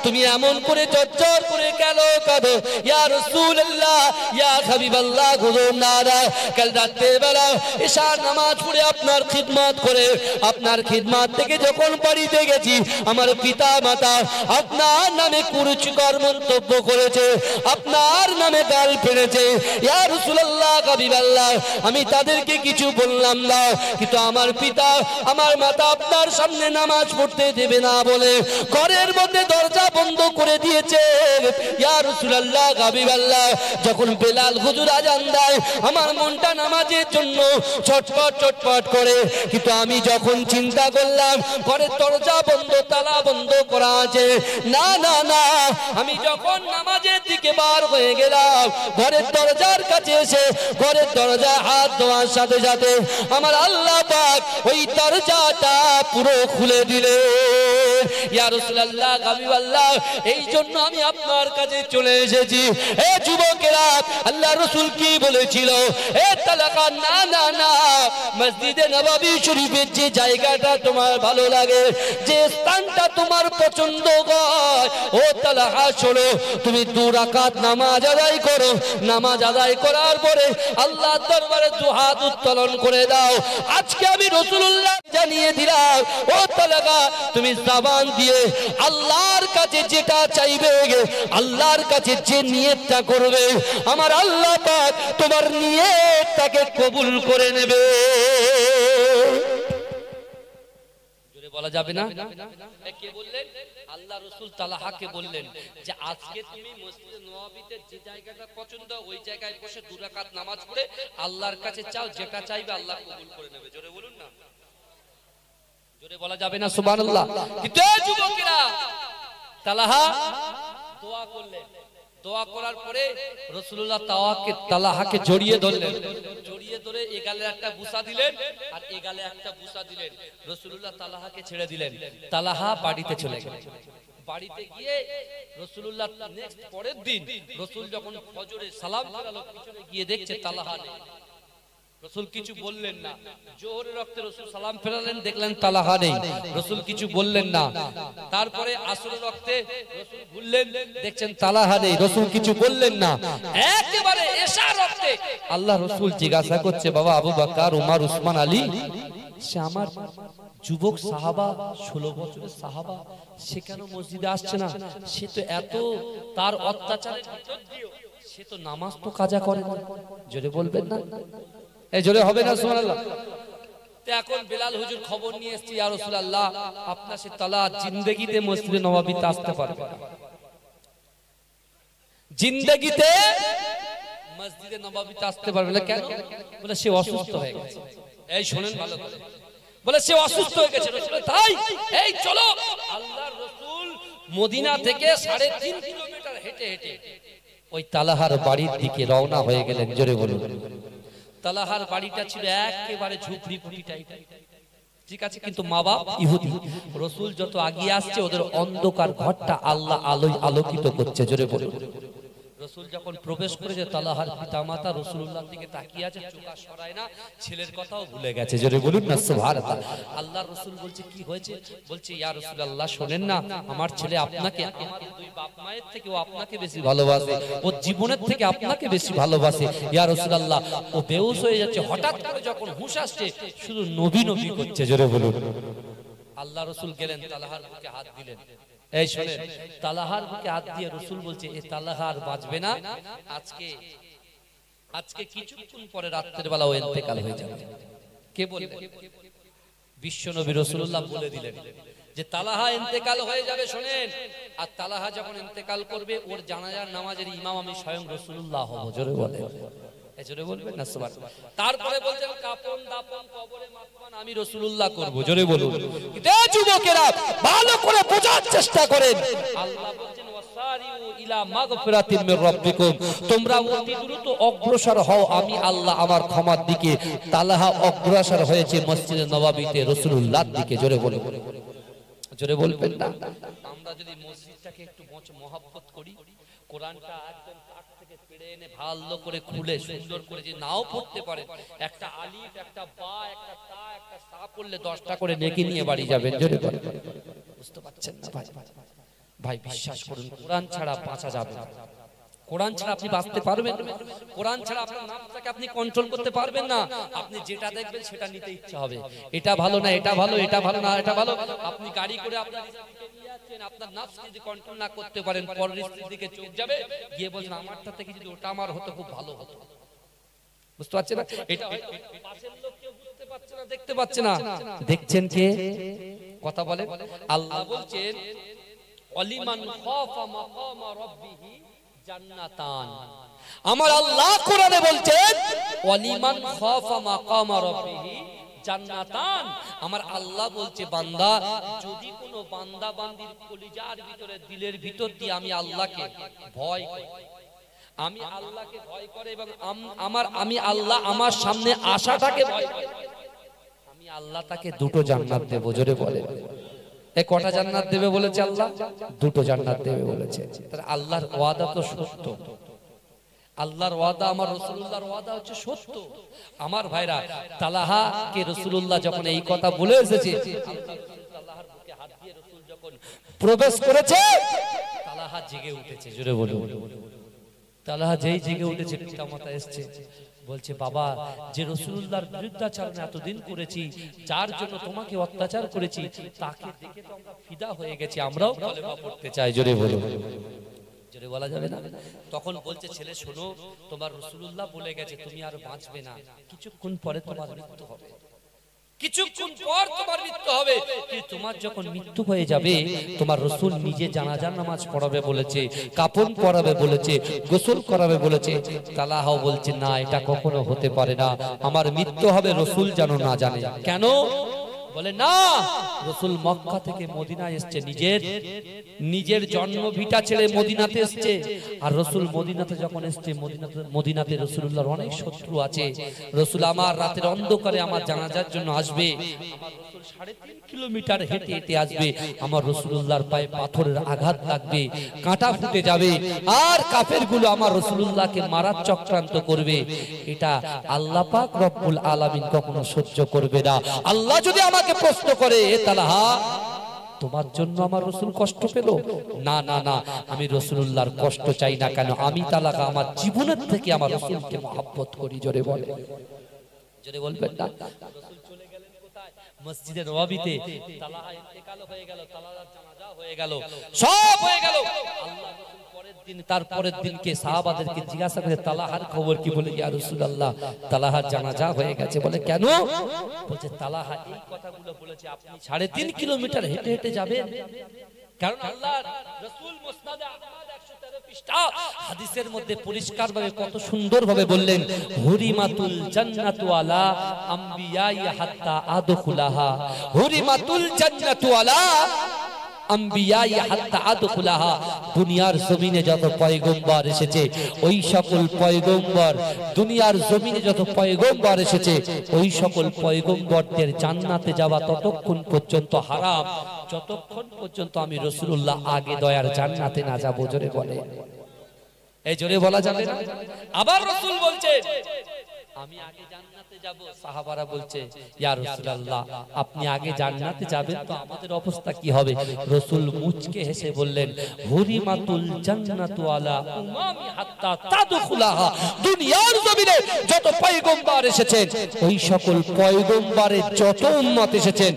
Speaker 1: তুমি এমন করে ঝরঝর করে কেন কাঁদো? ইয়া রাসূলুল্লাহ, ইয়া হাবিবাল্লাহ, হুজুর নারা, কাল রাতের বেলা ইশার নামাজ পড়ে আপনার খিদমত করে, আপনার খিদমত থেকে যখন বাড়িতে গেছি, আমার পিতা মাতা আপনার নামে কুরুচিকর মন্তব্য করেছে, আপনার নামে গাল ফেলেছে। ইয়া রাসূলুল্লাহ, হাবিবাল্লাহ, আমি তাদেরকে কিছু বললাম না, কিন্তু আমার পিতা আমার মাতা আপনার সামনে নামাজ পড়তে দেবে না বলে ঘরের মধ্যে দরজা বন্ধ করে দিয়েছে। ইয়া রাসূলুল্লাহ, হাবিবাল্লাহ, যখন বেলাল হুজুর আজান দেয়, আমার মনটা নামাজের জন্য ছটফট ছটফট করে, কিন্তু আমি যখন চিন্তা করলাম ঘরের দরজা বন্ধ, তালা বন্ধ করা আছে, না না না, আমি যখন নামাজের দিকে বার হয়ে গেলাম, ঘরের দরজার কাছে এসে ঘরের দরজায় হাত দেওয়ার সাথে সাথে আমার আল্লাহ পাক ওই দরজাটা পুরো খুলে দিলেন। ইয়া রাসূলুল্লাহ, হাবিবাল্লাহ, এই জন্য আমি আপনার কাছে চলে এসেছি। এ যুবকেরা, আল্লাহ রাসূল কি বলেছিল? এ তালহা, না না না, মসজিদে নববী শরীফের যে জায়গাটা তোমার ভালো লাগে, যে স্থানটা তোমার পছন্দ হয়, ও তালহা শোনো, তুমি 2 রাকাত নামাজ আদায় করো, নামাজ আদায় করার পরে আল্লাহর দরবারে 2 হাত উত্তোলন করে দাও। আজকে আমি রাসূলুল্লাহ জানিয়ে দিলাম, ও তালহা, তুমি জবান দিয়ে আল্লাহর কাছে যেটা চাইবে, আল্লাহর কাছে যে নিয়তটা করবে, আমার আল্লাহ পাক তোমার নিয়তটাকে কবুল করে নেবে। বলা যাবে না? কে বললেন? আল্লাহ রাসূল তালহাকে বললেন যে আজকে তুমি মসজিদে নববীতে যে জায়গাটা পছন্দ ওই জায়গায় বসে 2 রাকাত নামাজ পড়ে আল্লাহর কাছে চাও, যেটা চাইবে আল্লাহ কবুল করে নেবে। জোরে বলুন না, জোরে বলা যাবে না সুবহানাল্লাহ? কিন্তু যুবকেরা, তালহা দোয়া করলেন। দোয়া করার পরে রাসূলুল্লাহ তালহাকে জড়িয়ে ধরলেন। জড়িয়ে ধরে এ গালে একটা বুসা দিলেন আর এ গালে একটা বুসা দিলেন। রাসূলুল্লাহ তালহাকে ছেড়ে দিলেন। তালহা বাড়িতে চলে গেলেন। বাড়িতে গিয়ে রাসূলুল্লাহ নেক্সট পরের দিন রাসূল যখন ফজরে সালাম ফেরালো, পিছনে গিয়ে দেখছে তালহা নেই। রাসূল কিছু বললেন না। জোহরের রক্তে রাসূল সালাম ফেরালেন, দেখলেন তালহা নেই। রাসূল কিছু বললেন না। তারপরে আসরের রক্তে রাসূল ঘুরলেন, দেখছেন তালহা নেই। রাসূল কিছু বললেন না। একেবারে এশার রক্তে আল্লাহ রাসূল জিজ্ঞাসা করছে, বাবা আবু বকর, ওমর, উসমান, আলী, সে আমার যুবক সাহাবা, 16 বছরের সাহাবা, সে কেন মসজিদে আসছে না? সে তো এত তার অত্যাচারের ভিতর দিয়েও সে তো নামাজ তো কাজা করে না। জোরে বলবেন না? এই জোরে হবে না সুবহানাল্লাহ? তো এখন বেলাল হুজুর খবর নিয়ে এসেছে, ইয়া রাসূলুল্লাহ আপনার সে তালহা জিন্দেগিতে মসজিদে নববীতে আসতে পারবে না। জিন্দেগিতে মসজিদে নববীতে আসতে পারবে না। কেন? বলে সে অসুস্থ হয়ে গেছে। এই শুনেন ভালো করে, বলে সে অসুস্থ হয়ে গেছে। রাসূল তাই এই চলো। আল্লাহর রাসূল মদিনা থেকে 3.5 কিলোমিটার হেঁটে হেঁটে ওই তালহার বাড়ির দিকে রওনা হয়ে গেলেন। জোরে বলুন। তালহার বাড়িটা ছিল একেবারে ঝুপড়ি টাইপের, ঠিক আছে, কিন্তু মা বাপ ইহুদি। রাসূল যত আগিয়ে আসছে ওদের অন্ধকার ঘরটা আল্লাহ আলোকিত করছে। জোরে বলুন। রাসূল যখন প্রবেশ করেছে, তালহার পিতামাতা রাসূলুল্লাহর দিকে তাকিয়ে আছে, চোখ আর সরায় না, ছেলের কথাও ভুলে গেছে। জোরে বলুন না সুবহানাল্লাহ। আল্লাহর রাসূল বলছে, কি হয়েছে? বলছে, ইয়া রাসূলুল্লাহ শোনেন না, আমার ছেলে আপনাকে, আমার 2 বাপ মায়ের থেকে ও আপনাকে বেশি ভালোবাসে, ও জীবনের থেকে আপনাকে বেশি ভালোবাসে। ইয়া রাসূলুল্লাহ ও বেহুশ হয়ে যাচ্ছে, হঠাৎ করে যখন হুঁশ আসছে শুধু নবী নবী করছে। জোরে বলুন। আল্লাহ রাসূল গেলেন, তালহার বুকে হাত দিলেন। এই শুনেন, তালহার বুকে হাত দিয়ে রাসূল বলছে, এ তালহা আর বাঁচবে না, আজকে কিছুক্ষণ পরে রাতের বেলা ও ইন্তেকাল হয়ে যাবে। কে বললেন? বিশ্ব নবী রাসূলুল্লাহ বলে দিলেন যে তালহা ইন্তেকাল হয়ে যাবে। শুনেন, আর তালহা যখন ইন্তেকাল করবে ওর জানাজার নামাজের ইমাম আমি স্বয়ং রাসূলুল্লাহ হব। জোরে বলেন, জোরে বলবেন না সুবহানাল্লাহ। তারপরে বলছেন কাফন দাফন কবরে মাতমান আমি রাসূলুল্লাহ করব। জোরে বলুন। কিন্তু যুবকেরা ভালো করে বোঝার চেষ্টা করেন, আল্লাহ বলেন ওয়াসারিউ ইলা মাগফিরাতিন মির রাব্বিকুম, তোমরা অতি দ্রুত অগ্রসর হও আমি আল্লাহ আমার ক্ষমার দিকে। তালহা অগ্রসর হয়েছে মসজিদে নববীতে রাসূলুল্লাহর দিকে। জোরে বলুন, জোরে বলবেন না? আমরা যদি মসজিদটাকে একটু মহব্বত করি, কোরআনটা একদম কাঠ থেকে পেড়ে এনে ভালো করে খুলে সুন্দর করে যে নাও পড়তে পারেন, একটা আলিফ, একটা বা, একটা তা, একটা সা পড়লে 10টা করে নেকি নিয়ে বাড়ি যাবেন। জোরে বলেন। বুঝতে পারছেন না ভাই? ভাই বিশ্বাস করুন, কোরআন ছাড়া বাঁচা যাবে না। কোরআন ছাড়া আপনি বাঁচতে পারবেন না। কোরআন ছাড়া আপনার নামটাকে আপনি কন্ট্রোল করতে পারবেন না। আপনি যেটা দেখবেন সেটা নিতে ইচ্ছা হবে। এটা ভালো না, এটা ভালো, এটা ভালো না, এটা ভালো। আপনি গাড়ি করে আপনার আপনার নাফসকে যদি কন্ট্রোল না করতে পারেন, পরের স্ত্রীর দিকে চোখ যাবে, গিয়ে বলছেন আমারটা থেকে যদি ওটা আমার হতো খুব ভালো হতো। বুঝতে পারছেন না? এটা পাশের লোক কেউ বুঝতে পারছে না, দেখতে পাচ্ছে না। দেখছেন কে? কথা বলে আল্লাহ বলছেন অলিমান খাফা মাকামা রাব্বিহি জান্নাতান। আমার আল্লাহ কোরআনে বলছেন ওয়ালিমান খাফা মাকামা রাব্বিহি জান্নাতান। আমার আল্লাহ বলছে বান্দা, যদি কোনো বান্দা বান্দির কলিজার ভিতরে, দিলের ভিতর দিয়ে আমি আল্লাহকে ভয় করি, আমি আল্লাহকে ভয় করে এবং আমি আল্লাহ আমার সামনে আসাটাকে ভয় করে, আমি আল্লাহ তাকে 2টো জান্নাত দেব। জোরে বলে এ কটা জান্নাত দেবে বলেছে আল্লাহ? 2টো জান্নাত দেবে বলেছে। তাহলে আল্লাহর ওয়াদা তো সত্য। আল্লাহর ওয়াদা, আমার রাসূলুল্লাহর ওয়াদা হচ্ছে সত্য। আমার ভাইরা, তালহা কে রাসূলুল্লাহ যখন এই কথা বলে এসেছে, তালহার বুকে হাত দিয়ে রাসূল যখন প্রবেশ করেছে, তালহা জেগে উঠেছে। জোরে বলুন। তালহা যেই জেগে উঠেছে, পিতামাতা এসেছে, বলছে বাবা, যে রাসূলুল্লাহর বিরুদ্ধাচরণ এতদিন করেছি, যার জন্য তোমাকে অত্যাচার করেছি, তাকে দেখে তো আমরা ফিদা হয়ে গেছি, আমরাও কলেমা পড়তে চাই। জোরে বলুন। জোরে বলা যাবে না? তখন বলছে ছেলে শোনো, তোমার রাসূলুল্লাহ বলে গেছে তুমি আর বাঁচবে না, কিছুক্ষণ পরে তোমার মৃত্যু হবে। কিছুক্ষণ পর তোমার মৃত্যু হবে, কিন্তু তোমার যখন মৃত্যু হয়ে যাবে তোমার রাসূল নিজে জানাজার নামাজ পড়াবে বলেছে, কাফন পরাবে বলেছে, গোসল করাবে বলেছে। তালহা বলছে না, এটা কখনো হতে পারে না, আমার মৃত্যু হবে রাসূল যেন না জানে। কেন? বলে না, রাসূল মক্কা থেকে মদিনায় এসেছে, নিজের জন্ম ভিটা ছেড়ে মদিনাতে এসেছে। আর রাসূল মদিনাতে যখন এসেছে, মদিনাতে রাসূলুল্লাহর অনেক শত্রু আছে। রাসূল আমার রাতের অন্ধকারে আমার জানাজার জন্য আসবে, আমার রাসূল 3.5 কিলোমিটার হেঁটে হেঁটে আসবে, আমার রাসূলুল্লাহর পায়ে পাথরের আঘাত লাগবে, কাঁটা ফুটে যাবে, আর কাফেরগুলো আমার রাসূলুল্লাহকে মারার চক্রান্ত করবে। এটা আল্লাহ পাক রব্বুল আলামিন কখনো সহ্য করবে না। আল্লাহ যদি আমাকে প্রশ্ন করে, এ তালহা তোমার জন্য আমার রাসূল কষ্ট পেল? না না না, আমি রাসূলুল্লাহর কষ্ট চাই না। কেন? আমি তালহা আমার জীবনের থেকে আমার রাসূলকে মহব্বত করি। জোরে বলে, জোরে বলবেন না? রাসূল চলে গেলেন কোথায়? মসজিদে নববীতে। তালহা ইন্তেকাল হয়ে গেল, তালহার জানাজা হয়ে গেল, সব হয়ে গেল। আল্লাহ রাসূল তারপরের দিনকে সাহাবাদেরকে জিজ্ঞাসা করে, তালহার খবর কি? বলে, ইয়া রাসূলুল্লাহ, তালহার জানাজা হয়ে গেছে। বলে, কেন? বলছে, তালহা এই কথাগুলো বলেছে, আপনি 3.5 কিলোমিটার হেঁটে হেঁটে যাবেন। কারণ আল্লাহর রাসূল মুসনাদে আহমদ 113 পৃষ্ঠা হাদিসের মধ্যে পরিষ্কারভাবে কত সুন্দরভাবে বললেন, হুরিমাতুল জান্নাতু আলা আমবিয়াই হাত্তা আদখুলাহা, হুরিমাতুল জান্নাতু আলা আম্বিয়াই হাত্তা আদখুলাহা। দুনিয়ার জমিনে যত পয়গম্বর এসেছে, ওই সকল পয়গম্বর, দুনিয়ার জমিনে যত পয়গম্বর এসেছে, ওই সকল পয়গম্বরদের জান্নাতে যাওয়া ততক্ষণ পর্যন্ত হারাম, যতক্ষণ পর্যন্ত আমি রাসূলুল্লাহ আগে দয়ার জান্নাতে না যাব। জোরে বলে, এই জোরে বলা যাবে না? আবার রাসূল বলছে, আমি আগে জান্নাতে যাব। সাহাবারা বলছে, ইয়া রাসূলুল্লাহ, আপনি আগে জান্নাতে যাবেন তো আমাদের অবস্থা কি হবে? রাসূল মুচকে হেসে বললেন, হুরিমাতুল জান্নাতু আলা উমামি হাত্তা তাদখুলাহা। দুনিয়ার জমিনে যত পয়গম্বর এসেছেন, ওই সকল পয়গম্বরের যত উম্মত এসেছেন,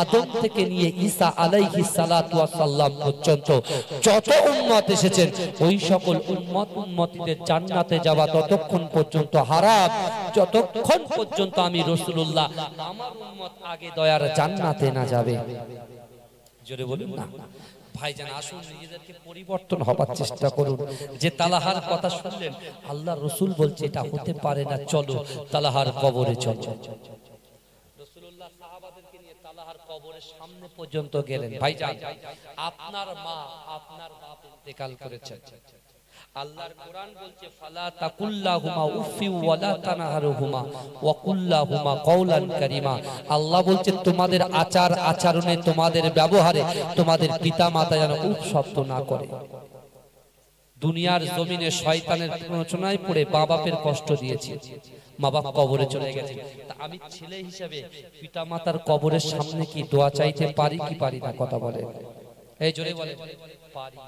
Speaker 1: আদম থেকে নিয়ে ঈসা আলাইহিস সালাতু ওয়াস সালাম পর্যন্ত যত উম্মত এসেছেন, ওই সকল উম্মতিদের জান্নাতে যাওয়া ততক্ষণ পর্যন্ত হারাম, যতক্ষণ পর্যন্ত আমি রাসূলুল্লাহ আমার উম্মত আগে দয়ার জান্নাতে না যাবে। জোরে বলুন না। ভাইজান, আসুন নিজেদেরকে পরিবর্তন হবার চেষ্টা করুন। যে তালহার কথা শুনলেন, আল্লাহর রাসূল বলছে এটা হতে পারে না, চলো তালহার কবরে চলো। রাসূলুল্লাহ সাহাবাদেরকে নিয়ে তালহার কবরের সামনে পর্যন্ত গেলেন। ভাইজান, আপনার মা, আপনার বাপ ইন্তেকাল করেছেন। আল্লাহর কোরআন বলছে, ফালা তাকুল্লাহুমা উফি ওয়ালা তানহারুহুমা ওয়া কুল্লাহুমা কওলান কারীমা। আল্লাহ বলছে, তোমাদের আচার আচরণে, তোমাদের ব্যবহারে তোমাদের পিতামাতা যেন উফ শব্দ না করে। দুনিয়ার জমিনে শয়তানের প্ররোচনায় পড়ে মা বাপের কষ্ট দিয়েছি, মা বাপ কবরে চলে গেছে। তা আমি ছেলে হিসেবে পিতামাতার কবরের সামনে কি দোয়া চাইতে পারি কি পারি না? কথা বলে, এই জোরে বলে, পারি।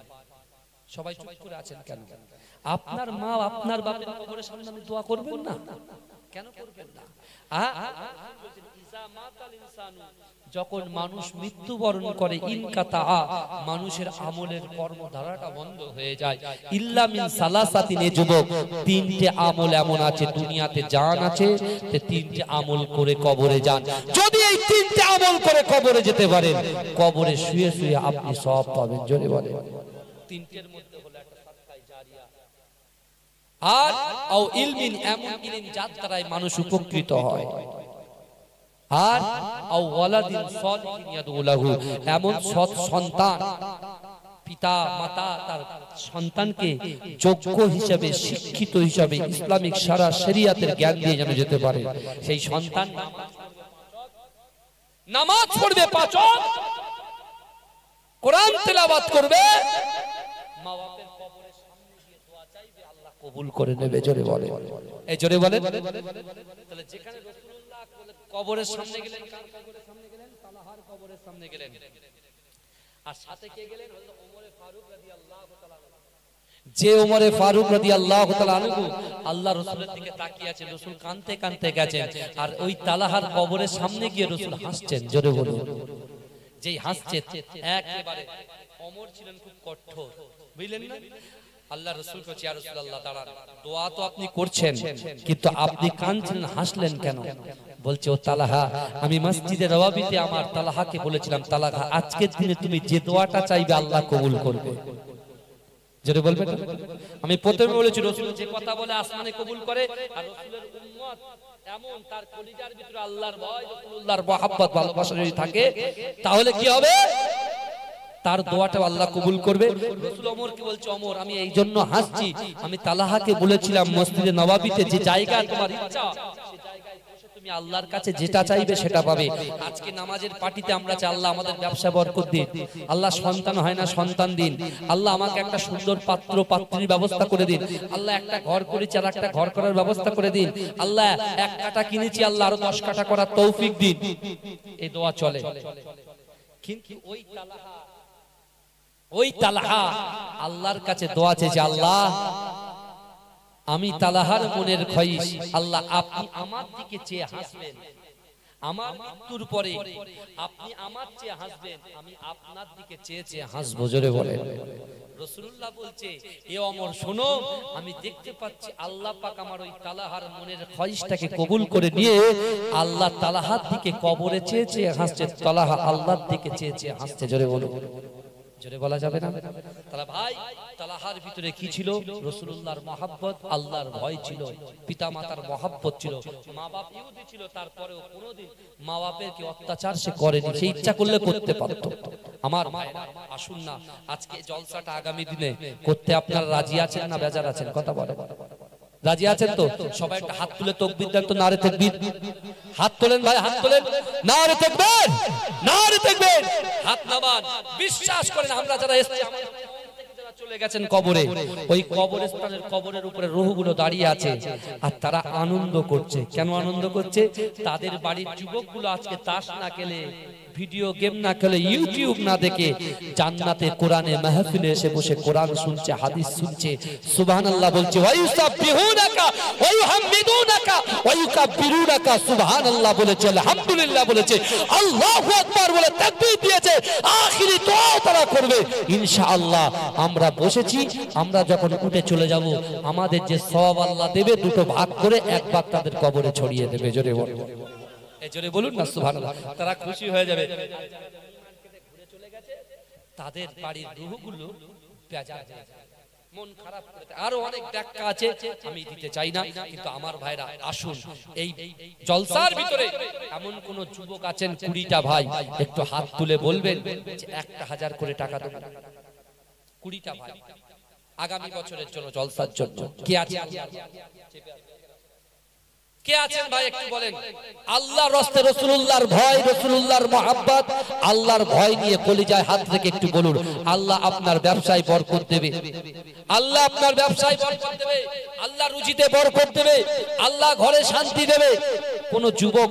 Speaker 1: সবাই চুপ করে আছেন কেন? আপনার মা, আপনার বাপের কবরের সামনে আপনি দোয়া করবেন না? কেন করবেন না? যখন মানুষ মৃত্যুবরণ করে, ইনকাতা, মানুষের আমলের কর্মধারাটা বন্ধ হয়ে যায়। ইল্লা মিন সালাসাতিন, যুবক, 3টে আমল এমন আছে দুনিয়াতে, জান আছে, 3টে আমল করে কবরে যান। যদি এই 3টে আমল করে কবরে যেতে পারেন, কবরে শুয়ে শুয়ে আপনি সওয়াব পাবেন। জোরে বলেন। 3টের মধ্যে হলো একটা সাদকায়ে জারিয়া, আর আও ইলমিন, এমন ইলম যার দ্বারাই মানুষ উপকৃত হয়, আর আও ওয়ালাদিন সালিহিন ইয়াদউ লাহু, এমন সৎ সন্তান, পিতা মাতা তার সন্তানকে যোগ্য হিসাবে, শিক্ষিত হিসাবে, ইসলামিক সারা শরিয়াতের জ্ঞান দিয়ে যেন যেতে পারে। সেই সন্তান নামাজ পড়বে 5 ওয়াক্ত, কোরআন তেলাওয়াত করবে, মা বাপের কবরের সামনে গিয়ে দোয়া চাইবে, আল্লাহ কবুল করে নেবে। জোরে বলে, এই জোরে বলে। তাহলে যেখানে রাসূলুল্লাহ কবরের সামনে গেলেন, কার কবরের সামনে গেলেন? তালহার কবরের সামনে গেলেন। আর সাথে কে গেলেন? হযরত ওমরে ফারুক রাদিয়াল্লাহু তাআলা। যে ওমরে ফারুক রাদিয়াল্লাহু তাআলা আনহু আল্লাহ রাসূলের দিকে তাকিয়ে আছেন, রাসূল কাঁদতে কাঁদতে গেছেন, আর ওই তালহার কবরের সামনে গিয়ে রাসূল হাসছেন। জোরে বলুন। যেই হাসছে, একেবারে ওমর ছিলেন খুব কঠোর, বুঝলেন না? আল্লাহ রাসূল কইছে ইয়া রাসূলুল্লাহ দাঁড়ান, দোয়া তো আপনি করছেন কিন্তু আপনি কাঁদছেন হাসলেন কেন? বলছে ও তালহা, আমি মসজিদে নববীতে আমার তালহাকে বলেছিলাম, তালহা আজকের দিনে তুমি যে দোয়াটা চাইবে আল্লাহ কবুল করবে। যেটা বলবেন, আমি প্রথমে বলেছি রাসূল যে কথা বলে আসমানে কবুল করে, আর রাসূলের উম্মত এমন তার কলিজার ভিতরে আল্লাহর ভয় রাসূলুল্লাহর মহব্বত ভালোবাসা যদি থাকে তাহলে কি হবে? তার দোয়াটা আল্লাহ কবুল করবে। রাসূল ওমরকে বলছে, ওমর আমি এই জন্য হাসছি, আমি তালহাকে বলেছিলাম মসজিদে নববীতে যে জায়গা তোমার ইচ্ছা সেই জায়গায় বসে তুমি আল্লাহর কাছে যেটা চাইবে সেটা পাবে। আজকে নামাজের পার্টিতে আমরা চাই আল্লাহ আমাদের ব্যবসা বরকত দিন, আল্লাহ সন্তান হয় না সন্তান দিন, আল্লাহ আমাকে একটা সুন্দর পাত্র পাত্রীর ব্যবস্থা করে দিন, আল্লাহ একটা ঘর করেছি আর একটা ঘর করার ব্যবস্থা করে দিন, আল্লাহ এক কাঠা কিনেছি আল্লাহ আরো 10 কাঠা করার তৌফিক দিন। এই দোয়া চলে। কিন্তু ওই তালহা আল্লাহর কাছে দোয়া চেয়েছে, আল্লাহ আমি তালহার মনের খয়েশ, আল্লাহ আপনি আমার দিকে চেয়ে হাসবেন, আমার মৃত্যুর পরে আপনি আমার চেয়ে হাসবেন, আমি আপনার দিকে চেয়ে চেয়ে হাসবো। জোরে বলেন। রাসূলুল্লাহ বলছে, এ ওমর শোনো, আমি দেখতে পাচ্ছি আল্লাহ পাক আমার ওই তালহার মনের খয়েশটাকে কবুল করে নিয়ে আল্লাহ তালহার দিকে কবরে চেয়ে চেয়ে হাসছে, তালহা আল্লাহর দিকে চেয়ে চেয়ে হাসছে। জোরে বলুন। জোরে বলা যাবে না? তাহলে ভাই তালহার ভিতরে কি ছিল? রাসূলুল্লাহর মহব্বত, আল্লাহর ভয় ছিল, পিতামাতার মহব্বত ছিল, মা বাপ ইহুদি ছিল, তারপরেও কোনোদিন মা বাপের কি অত্যাচার সে করেনি, সে ইচ্ছা করলে করতে পারত। আমার ভাইরা আসুন না, আজকে জলসাটা আগামী দিনে করতে আপনারা রাজি আছেন না বেজার আছেন? কথা বলে রাজি আছেন তো? সবাই একটা হাত তুলে তাকবীর দেন তো, নারে তাকবীর। হাত তোলেন ভাই, হাত তোলেন, নারে তাকবীর, নারে তাকবীর। হাত নামান, বিশ্বাস করেন আমরা যারা এসেছি আমাদের থেকে যারা চলে গেছেন কবরে, ওই কবরস্থানের কবরের উপরে রূহগুলো দাঁড়িয়ে আছে আর তারা আনন্দ করছে। কেন আনন্দ করছে? তাদের বাড়ির যুবকগুলো আজকে তাস না খেলে, ভিডিও গেম না খেলে, ইউটিউব না দেখে জান্নাতে কোরআনে মাহফিলে এসে বসে কোরআন শুনছে, হাদিস শুনছে, সুবহানাল্লাহ বলছে, ওয়া ইউসাব্বিহুনাকা ওয়া ইউহাম্মিদুনাকা ওয়া ইউকাব্বিরুনাকা, সুবহানাল্লাহ বলেছে, আলহামদুলিল্লাহ বলেছে, আল্লাহু আকবার বলে তাকবীর দিয়েছে। আখিরি দোয়া তারা করবে ইনশাআল্লাহ। আমরা বসেছি, আমরা যখন উঠে চলে যাব আমাদের যে সওয়াব আল্লাহ দেবে দুটো ভাগ করে এক ভাগ তাদের কবরে ছড়িয়ে দেবে। জোরে বলুন, এই জোরে বলুন না সুবহানাল্লাহ। তারা খুশি হয়ে যাবে। ঘুরে চলে গেছে, তাদের বাড়ির রূহগুলো বেজার হয়ে যাবে, মন খারাপ করে। আরো অনেক ব্যাখ্যা আছে, আমি দিতে চাই না, কিন্তু আমার ভাইরা আসুন, এই জলসার ভিতরে এমন কোন যুবক আছেন 20টা ভাই, একটু হাত তুলে বলবেন যে 1000 করে টাকা দেব। 20টা ভাই আগামী বছরের জন্য জলসার জন্য কে আছে? কে আছেন ভাই একটু বলেন। আল্লাহর রাস্তায় রাসূলুল্লাহর ভয়, রাসূলুল্লাহর মহব্বত, আল্লাহর ভয় নিয়ে কলিজায় হাত রেখে একটু বলুন, আল্লাহ আপনার ব্যবসায় বরকত দেবে, আল্লাহ আপনার ব্যবসায় বরকত দেবে, আল্লাহ রুজিতে বরকত দেবে, আল্লাহ ঘরে শান্তি দেবে। কোন যুবক